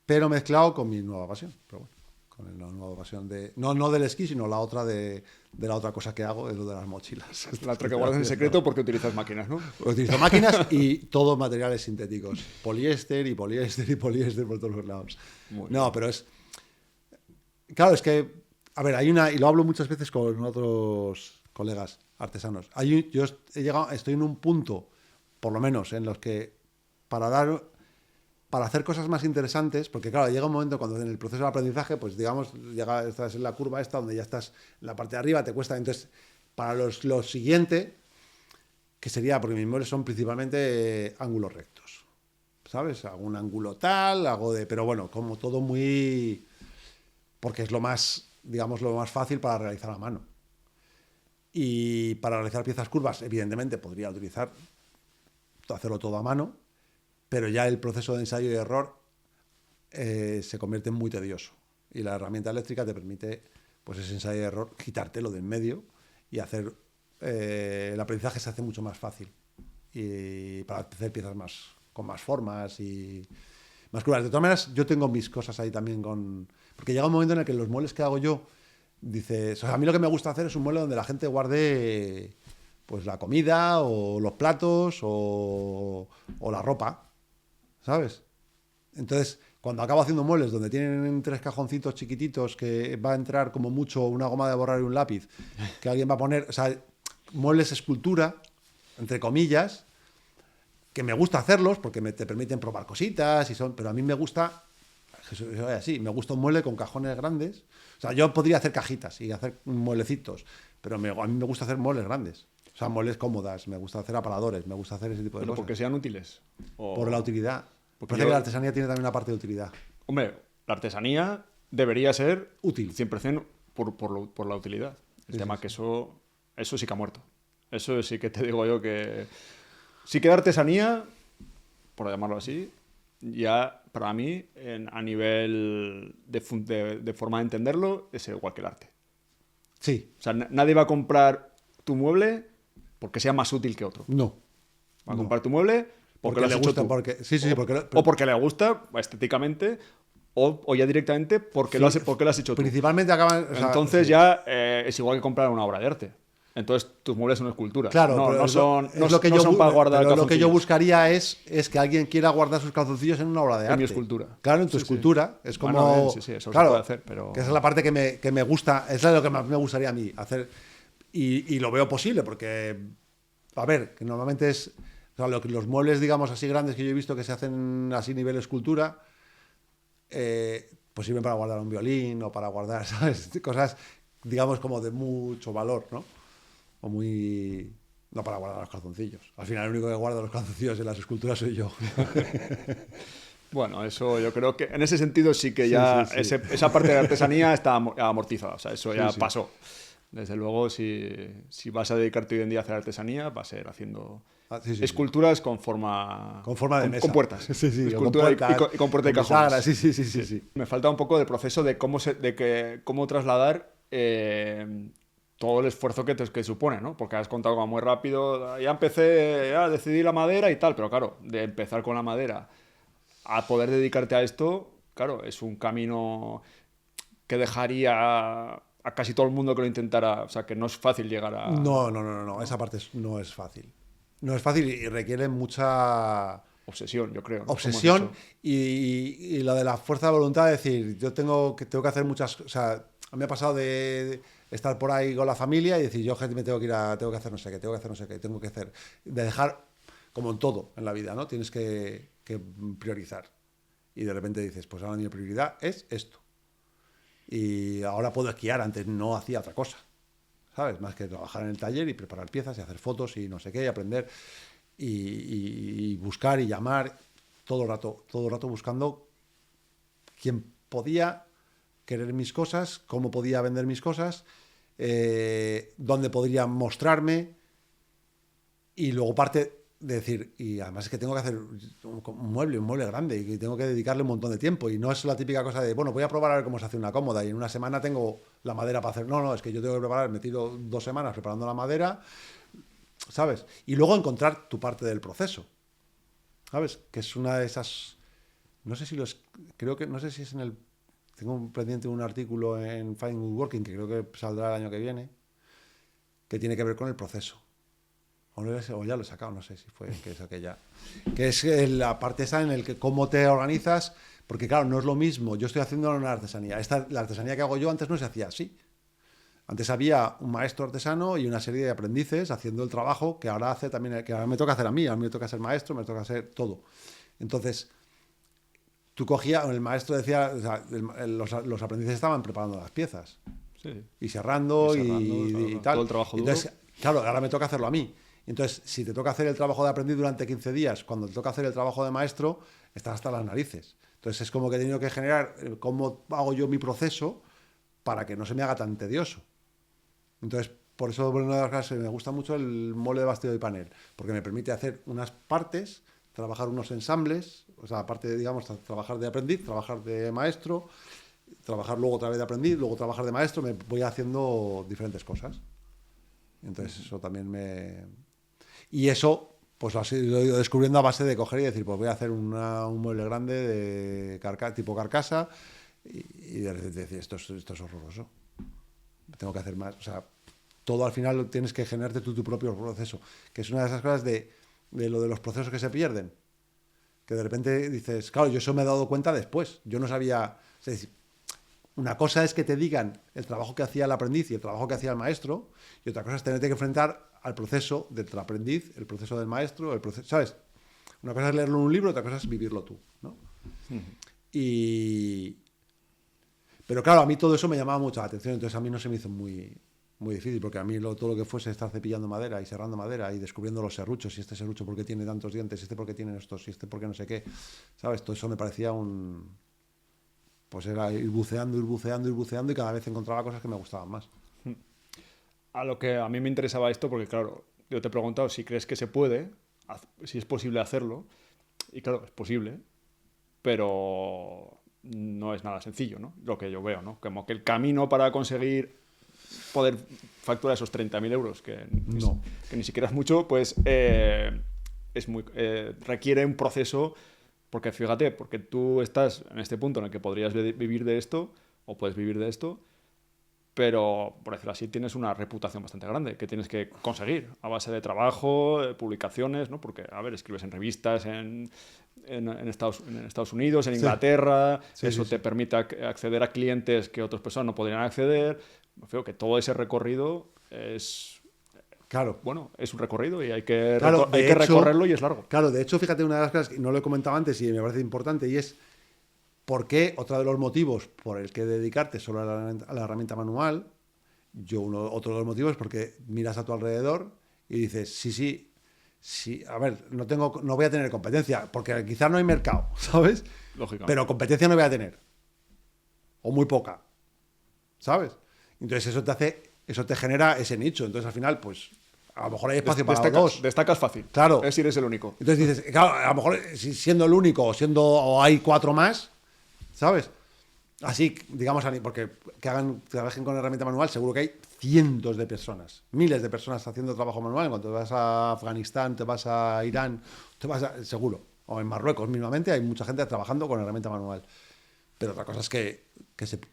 Pero mezclado con mi nueva pasión. Pero bueno, con la nueva pasión de... No del esquí, sino la otra de la otra cosa que hago, es lo de las mochilas. La otra que guardas en secreto porque utilizas máquinas, ¿no? Utilizo máquinas y todos materiales sintéticos. Poliéster por todos los lados. No, pero es... Claro, es que... A ver, y lo hablo muchas veces con otros colegas artesanos. Yo estoy en un punto, por lo menos, en los que para hacer cosas más interesantes, porque claro, llega un momento cuando en el proceso de aprendizaje, pues digamos, estás en la curva esta, donde ya estás en la parte de arriba, te cuesta. Entonces, para lo siguiente, que sería, porque mis muebles son principalmente ángulos rectos, ¿sabes? Hago un ángulo tal, pero bueno, como todo muy... Porque es lo más, digamos, lo más fácil para realizar a mano. Y para realizar piezas curvas, evidentemente, podría hacerlo todo a mano, pero ya el proceso de ensayo y error se convierte en muy tedioso. Y la herramienta eléctrica te permite, pues ese ensayo y error, quitártelo de en medio y hacer... el aprendizaje se hace mucho más fácil. Y para hacer piezas con más formas y más curvas. De todas maneras, yo tengo mis cosas ahí también porque llega un momento en el que los muebles que hago yo, dices... O sea, a mí lo que me gusta hacer es un mueble donde la gente guarde pues la comida o los platos o la ropa, ¿sabes? Entonces, cuando acabo haciendo muebles donde tienen 3 cajoncitos chiquititos que va a entrar como mucho una goma de borrar y un lápiz, que alguien va a poner, o sea, muebles escultura, entre comillas, que me gusta hacerlos porque te permiten probar cositas, pero a mí me gusta, así, me gusta un mueble con cajones grandes. O sea, yo podría hacer cajitas y hacer mueblecitos, pero a mí me gusta hacer muebles grandes. O sea, muebles cómodas, me gusta hacer aparadores, me gusta hacer ese tipo de cosas. ¿Porque sean útiles? Por la utilidad. Parece que la artesanía tiene también una parte de utilidad. Hombre, la artesanía debería ser útil. 100% por la utilidad. El tema que eso sí que ha muerto. Eso sí que te digo yo que... Sí que la artesanía, por llamarlo así, ya para mí, a nivel de forma de entenderlo, es igual que el arte. Sí, O sea, nadie va a comprar tu mueble porque sea más útil que otro. no. Va a No. comprar tu mueble porque lo has le hecho gusta, tú. porque sí, sí, O porque le gusta estéticamente, o ya directamente porque, porque lo has hecho tú. principalmente acaban, o sea, Entonces sí. ya es igual que comprar una obra de arte. Entonces tus muebles son esculturas. Claro, No, pero no son, es lo que no yo, son para guardar pero lo que yo calzoncillos. buscaría es que alguien quiera guardar sus calzoncillos en una obra de En mi arte. escultura. Claro, en tu Sí, sí. escultura. Es como. Bueno, bien, sí, sí, eso se claro, puede hacer, pero... que esa es la parte que me gusta, esa es lo que más me gustaría a mí hacer. Y lo veo posible, porque, a ver, que normalmente es. O sea, los muebles, digamos, así grandes que yo he visto que se hacen así nivel escultura, pues sirven para guardar un violín o para guardar, ¿sabes? Cosas, digamos, como de mucho valor, ¿no? O muy... No para guardar los calzoncillos. Al final el único que guarda los calzoncillos en las esculturas soy yo. Bueno, eso yo creo que en ese sentido sí que Sí, ya sí, sí. esa parte de artesanía está amortizada. O sea, eso Sí, ya sí. pasó. Desde luego, si vas a dedicarte hoy en día a hacer artesanía, va a ser haciendo Ah, sí, sí, sí. esculturas con forma... Con forma de mesa. Con puertas. Sí, sí, o con Escultura puertas, y con puerta y con cajones. bisagras, sí, sí, sí, sí, sí. Me falta un poco del proceso de cómo trasladar todo el esfuerzo que supone, ¿no? Porque has contado como muy rápido, ya empecé, ya decidí la madera y tal, pero claro, de empezar con la madera a poder dedicarte a esto, claro, es un camino que dejaría a casi todo el mundo que lo intentara, o sea, que no es fácil llegar a... No, no, no, no, no. Esa parte no es fácil. No es fácil y requiere mucha Obsesión, yo creo, ¿no? Como has obsesión dicho. y lo de la fuerza de voluntad, de decir, yo tengo que hacer muchas, o sea, a mí me ha pasado de estar por ahí con la familia y decir, yo gente, me tengo que ir tengo que hacer no sé qué, tengo que hacer no sé qué, tengo que hacer, de dejar, como en todo en la vida, ¿no? Tienes que priorizar. Y de repente dices, pues ahora mi prioridad es esto. Y ahora puedo esquiar, antes no hacía otra cosa, ¿sabes? Más que trabajar en el taller y preparar piezas y hacer fotos y no sé qué, y aprender y buscar y llamar todo el rato buscando quién podía querer mis cosas, cómo podía vender mis cosas, dónde podría mostrarme y luego parte de decir, y además es que tengo que hacer un mueble grande y tengo que dedicarle un montón de tiempo y no es la típica cosa de, bueno, voy a probar a ver cómo se hace una cómoda y en una semana tengo la madera para hacer, no, es que yo tengo que preparar, me tiro 2 semanas preparando la madera, ¿sabes? Y luego encontrar tu parte del proceso, ¿sabes? Que es una de esas, no sé si creo que, no sé si es en el, tengo un pendiente un artículo en Fine Woodworking que creo que saldrá el año que viene, que tiene que ver con el proceso. O ya lo he sacado, no sé si fue que saqué ya. Que es la parte esa en el que cómo te organizas, porque claro, no es lo mismo. Yo estoy haciendo una artesanía. La artesanía que hago yo antes no se hacía así. Antes había un maestro artesano y una serie de aprendices haciendo el trabajo que ahora hace también, que ahora me toca hacer a mí. A mí me toca ser maestro, me toca hacer todo. Entonces, tú cogías, el maestro decía, o sea, los aprendices estaban preparando las piezas Sí. y cerrando Y y, cerrando, y tal. todo el trabajo duro. Entonces, claro, ahora me toca hacerlo a mí. Entonces, si te toca hacer el trabajo de aprendiz durante 15 días, cuando te toca hacer el trabajo de maestro, estás hasta las narices. Entonces, es como que he tenido que generar cómo hago yo mi proceso para que no se me haga tan tedioso. Entonces, por eso, por una de las cosas, me gusta mucho el molde de bastidor y panel, porque me permite hacer unas partes, trabajar unos ensambles, o sea, aparte de, digamos, trabajar de aprendiz, trabajar de maestro, trabajar luego otra vez de aprendiz, luego trabajar de maestro, me voy haciendo diferentes cosas. Entonces, eso también Y eso, pues lo he ido descubriendo a base de coger y decir, pues voy a hacer un mueble grande de tipo carcasa y de repente decir, esto es horroroso. Tengo que hacer más. O sea, todo al final tienes que generarte tu propio proceso, que es una de esas cosas de lo de los procesos que se pierden. Que de repente dices, claro, yo eso me he dado cuenta después. Yo no sabía... Es decir, una cosa es que te digan el trabajo que hacía el aprendiz y el trabajo que hacía el maestro, y otra cosa es tenerte que enfrentar al proceso del aprendiz, el proceso del maestro, el proceso, ¿sabes? Una cosa es leerlo en un libro, otra cosa es vivirlo tú, ¿no? Y... Pero claro, a mí todo eso me llamaba mucho la atención, entonces a mí no se me hizo muy difícil, porque a mí todo lo que fuese estar cepillando madera y serrando madera y descubriendo los serruchos, y este serrucho por qué tiene tantos dientes, y este por qué tiene estos, y este por qué no sé qué, ¿sabes? Todo eso me parecía pues era ir buceando y cada vez encontraba cosas que me gustaban más. A lo que a mí me interesaba esto, porque claro, yo te he preguntado si crees que se puede, si es posible hacerlo, y claro, es posible, pero no es nada sencillo, ¿no? Lo que yo veo, ¿no? Como que el camino para conseguir poder facturar esos 30.000 euros, que ni siquiera es mucho, pues requiere un proceso, porque fíjate, porque tú estás en este punto en el que podrías vivir de esto, o puedes vivir de esto, pero, por decirlo así, tienes una reputación bastante grande que tienes que conseguir a base de trabajo, publicaciones, ¿no? Porque, a ver, escribes en revistas en Estados Unidos, en Inglaterra, eso te permite acceder a clientes que otras personas no podrían acceder. Creo que todo ese recorrido es... Claro. Bueno, es un recorrido y hay que hecho, recorrerlo y es largo. Claro, de hecho, fíjate, una de las cosas que no lo he comentado antes y me parece importante, y es por qué, otro de los motivos por el que dedicarte solo a la herramienta manual, otro de los motivos es porque miras a tu alrededor y dices, sí, a ver, no voy a tener competencia, porque quizás no hay mercado, ¿sabes? Lógicamente. Pero competencia no voy a tener. O muy poca, ¿sabes? Entonces eso te genera ese nicho. Entonces al final, pues, a lo mejor hay espacio para los dos. Destacas fácil. Claro. Es decir, es el único. Entonces dices, claro, a lo mejor siendo el único o hay 4 más, ¿sabes? Así, digamos, porque trabajen con herramienta manual, seguro que hay cientos de personas, miles de personas haciendo trabajo manual. Cuando te vas a Afganistán, te vas a Irán, seguro, o en Marruecos mismamente, hay mucha gente trabajando con herramienta manual. Pero otra cosa es que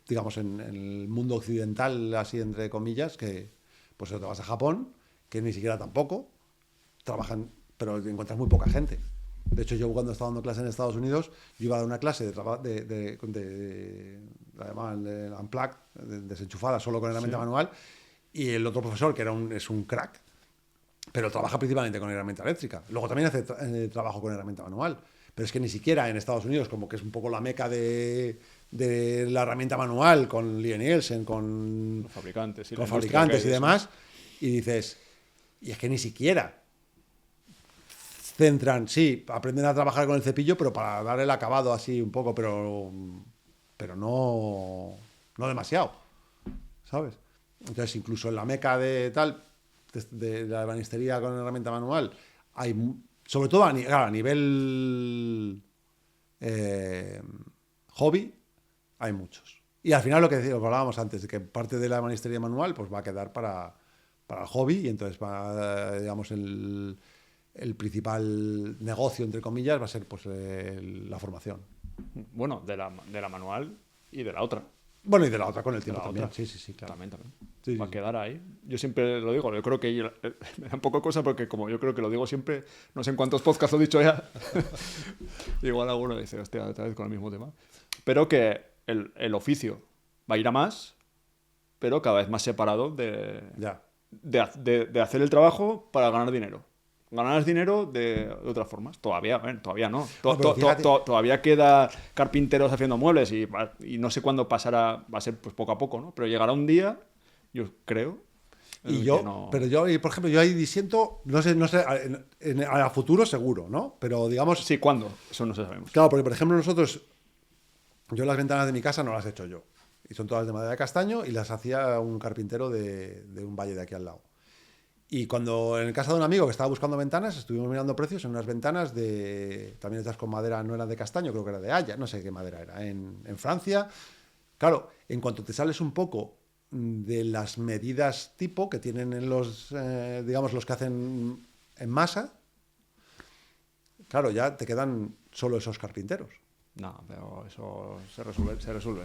digamos, en el mundo occidental, así entre comillas, que pues te vas a Japón, que ni siquiera tampoco trabajan, pero encuentras muy poca gente. De hecho, yo cuando estaba dando clase en Estados Unidos, yo iba a dar una clase la llamaban de Unplugged, desenchufada solo con herramienta manual, y el otro profesor, que es un crack, pero trabaja principalmente con herramienta eléctrica. Luego también hace trabajo con herramienta manual. Pero es que ni siquiera en Estados Unidos, como que es un poco la meca de la herramienta manual, con Lee Nielsen, con los fabricantes, y demás, y dices, y es que ni siquiera centran, aprenden a trabajar con el cepillo, pero para dar el acabado así un poco, pero no demasiado, ¿sabes? Entonces, incluso en la meca de la ebanistería con herramienta manual, hay, sobre todo a nivel hobby, hay muchos. Y al final lo que hablábamos antes, de que parte de la ebanistería manual pues va a quedar para el hobby, y entonces digamos, el principal negocio, entre comillas, va a ser pues la formación. Bueno, de la manual y de la otra. Bueno, y de la otra con el tiempo también. Sí, claro. También. Sí, va a quedar ahí. Yo siempre lo digo, yo creo que me da un poco de cosa porque como yo creo que lo digo siempre, no sé en cuántos podcasts lo he dicho ya, igual alguno dice, hostia, otra vez con el mismo tema. Pero que el oficio va a ir a más, pero cada vez más separado de hacer el trabajo para ganar dinero. Ganar dinero de otras formas. Todavía no. Todavía queda carpinteros haciendo muebles y no sé cuándo pasará, va a ser pues poco a poco, ¿no? Pero llegará un día, yo creo. Pero yo, por ejemplo, yo ahí disiento, no sé, a futuro seguro, ¿no? Pero digamos... Sí, ¿cuándo? Eso no sabemos. Claro, porque por ejemplo yo las ventanas de mi casa no las he hecho yo. Y son todas de madera de castaño y las hacía un carpintero de un valle de aquí al lado. Y cuando en casa de un amigo que estaba buscando ventanas, estuvimos mirando precios en unas ventanas también hechas con madera, no eran de castaño, creo que era de haya, no sé qué madera era, en Francia. Claro, en cuanto te sales un poco de las medidas tipo que tienen en digamos, los que hacen en masa, claro, ya te quedan solo esos carpinteros. No, pero eso se resuelve.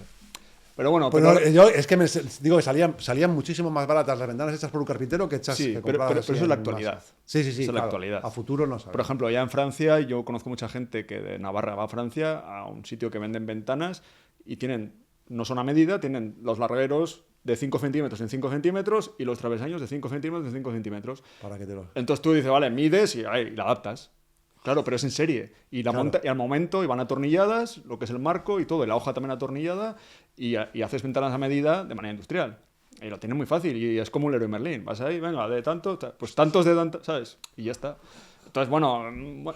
Pero bueno, es que digo que salían muchísimo más baratas las ventanas hechas por un carpintero que hechas que pero eso es la actualidad. Sí, eso es claro. La actualidad. A futuro no sabes. Por ejemplo, ya en Francia, yo conozco mucha gente que de Navarra va a Francia a un sitio que venden ventanas y no son a medida, tienen los largueros de 5 centímetros en 5 centímetros y los travesaños de 5 centímetros en 5 centímetros. Entonces tú dices, vale, mides y la adaptas. Claro, pero es en serie. Y monta, y al momento, y van atornilladas, lo que es el marco y todo, y la hoja también atornillada, y haces ventanas a medida de manera industrial. Y lo tienes muy fácil, y es como un Leroy Merlin. Vas ahí, venga, de tanto, pues tantos de tanto, ¿sabes? Y ya está. Entonces, bueno,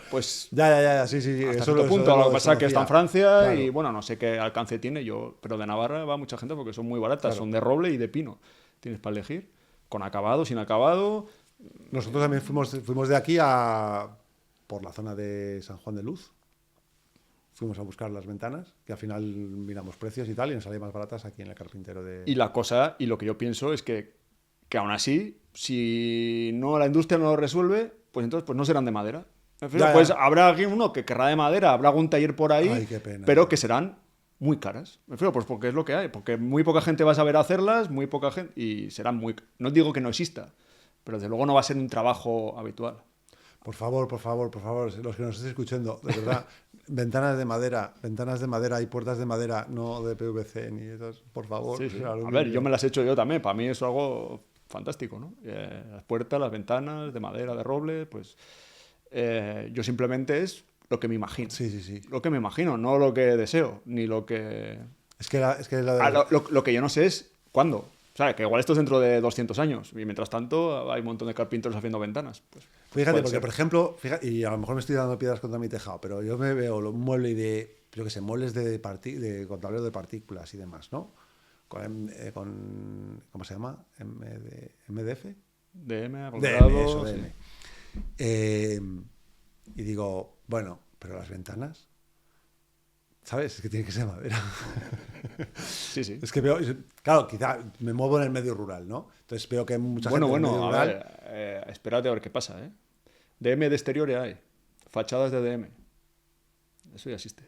pues... Ya, sí. Hasta cierto punto, lo que pasa es que está en Francia, claro. Y bueno, no sé qué alcance tiene pero de Navarra va mucha gente porque son muy baratas, claro. Son de roble y de pino. Tienes para elegir, con acabado, sin acabado. Nosotros también fuimos de aquí por la zona de San Juan de Luz. fuimos a buscar las ventanas, que al final miramos precios y tal, y nos salían más baratas aquí en el carpintero de... Y lo que yo pienso es que aún así, si no la industria no lo resuelve, pues entonces pues no serán de madera. Pues habrá alguien uno que querrá de madera, habrá algún taller por ahí, Ay, qué pena, pero que serán muy caras. Me refiero, pues porque es lo que hay, porque muy poca gente va a saber hacerlas, muy poca gente, y serán muy... No digo que no exista, pero desde luego no va a ser un trabajo habitual. Por favor, los que nos estéis escuchando, de verdad, ventanas de madera y puertas de madera, no de PVC ni esas, por favor. Sí, sí. A aluminio. ver, yo me las he hecho yo también, para mí es algo fantástico, ¿no? Las puertas, las ventanas de madera, de roble, pues yo simplemente es lo que me imagino. Sí, sí, sí. Lo que me imagino, no lo que deseo, ni lo que... Es que la de... lo que yo no sé es cuándo. O sea, que igual esto es dentro de 200 años y mientras tanto hay un montón de carpinteros haciendo ventanas. Pues, Fíjate, puede porque ser. por ejemplo, y a lo mejor me estoy dando piedras contra mi tejado, pero yo me veo un mueble de, yo qué sé, muebles con tablero de partículas y demás, ¿no? ¿Cómo se llama? MDF. DM, DM, aglomerado, eso, sí. DM. Y digo, bueno, pero las ventanas, ¿sabes? Es que tiene que ser madera. Sí, sí. Es que veo, claro, quizá me muevo en el medio rural, ¿no? Entonces veo que hay mucha gente en el medio A rural. ver, espérate a ver qué pasa, ¿eh? DM de exteriores hay, fachadas de DM. Eso ya existe.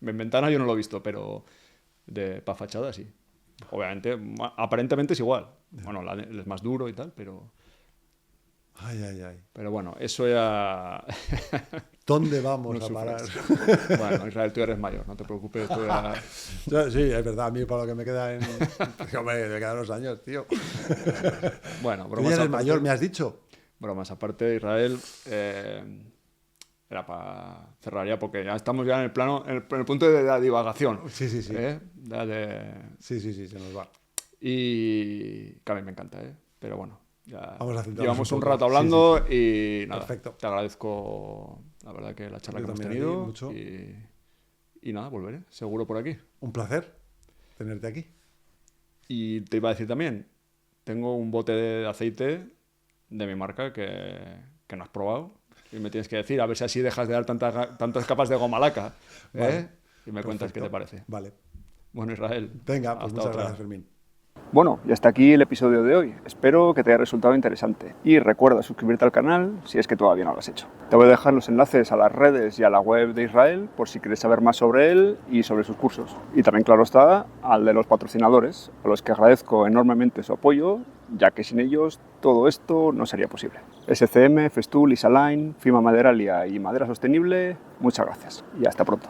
En ventana yo no lo he visto, pero para fachada sí. Obviamente, aparentemente es igual. Bueno, es más duro y tal, pero Ay. bueno, eso ya... ¿Dónde vamos No a parar? Bueno, Israel, tú eres mayor, no te preocupes. Tú ya... Sí, es verdad, a mí para lo que me queda en... Hombre, me quedan unos años, tío. Bueno, ¿Tú bromas ya eres aparte, mayor, me has dicho? bromas aparte, Israel, era para cerrar ya, porque ya estamos ya en el plano, en el punto de la divagación. Sí. Sí, Sí, se nos va. Y que a mí me encanta, ¿eh? Pero bueno, ya Vamos a centrarnos llevamos un un poco. rato hablando y nada, Perfecto. te agradezco la verdad que la charla Yo que hemos también a ti, tenido mucho. y nada, volveré, seguro por aquí. Un placer tenerte aquí. Y te iba a decir también, tengo un bote de aceite de mi marca que no has probado y me tienes que decir, a ver si así dejas de dar tantas capas de goma laca, ¿eh? Vale. Y me cuentas qué te Perfecto. parece. Vale. Bueno, Israel, Venga, pues hasta muchas otra. gracias, Fermín. Bueno, y hasta aquí el episodio de hoy. Espero que te haya resultado interesante. Y recuerda suscribirte al canal si es que todavía no lo has hecho. Te voy a dejar los enlaces a las redes y a la web de Israel por si quieres saber más sobre él y sobre sus cursos. Y también, claro está, al de los patrocinadores, a los que agradezco enormemente su apoyo, ya que sin ellos todo esto no sería posible. SCM, Festool, Isalign, Fima Maderalia y Madera Sostenible, muchas gracias. Y hasta pronto.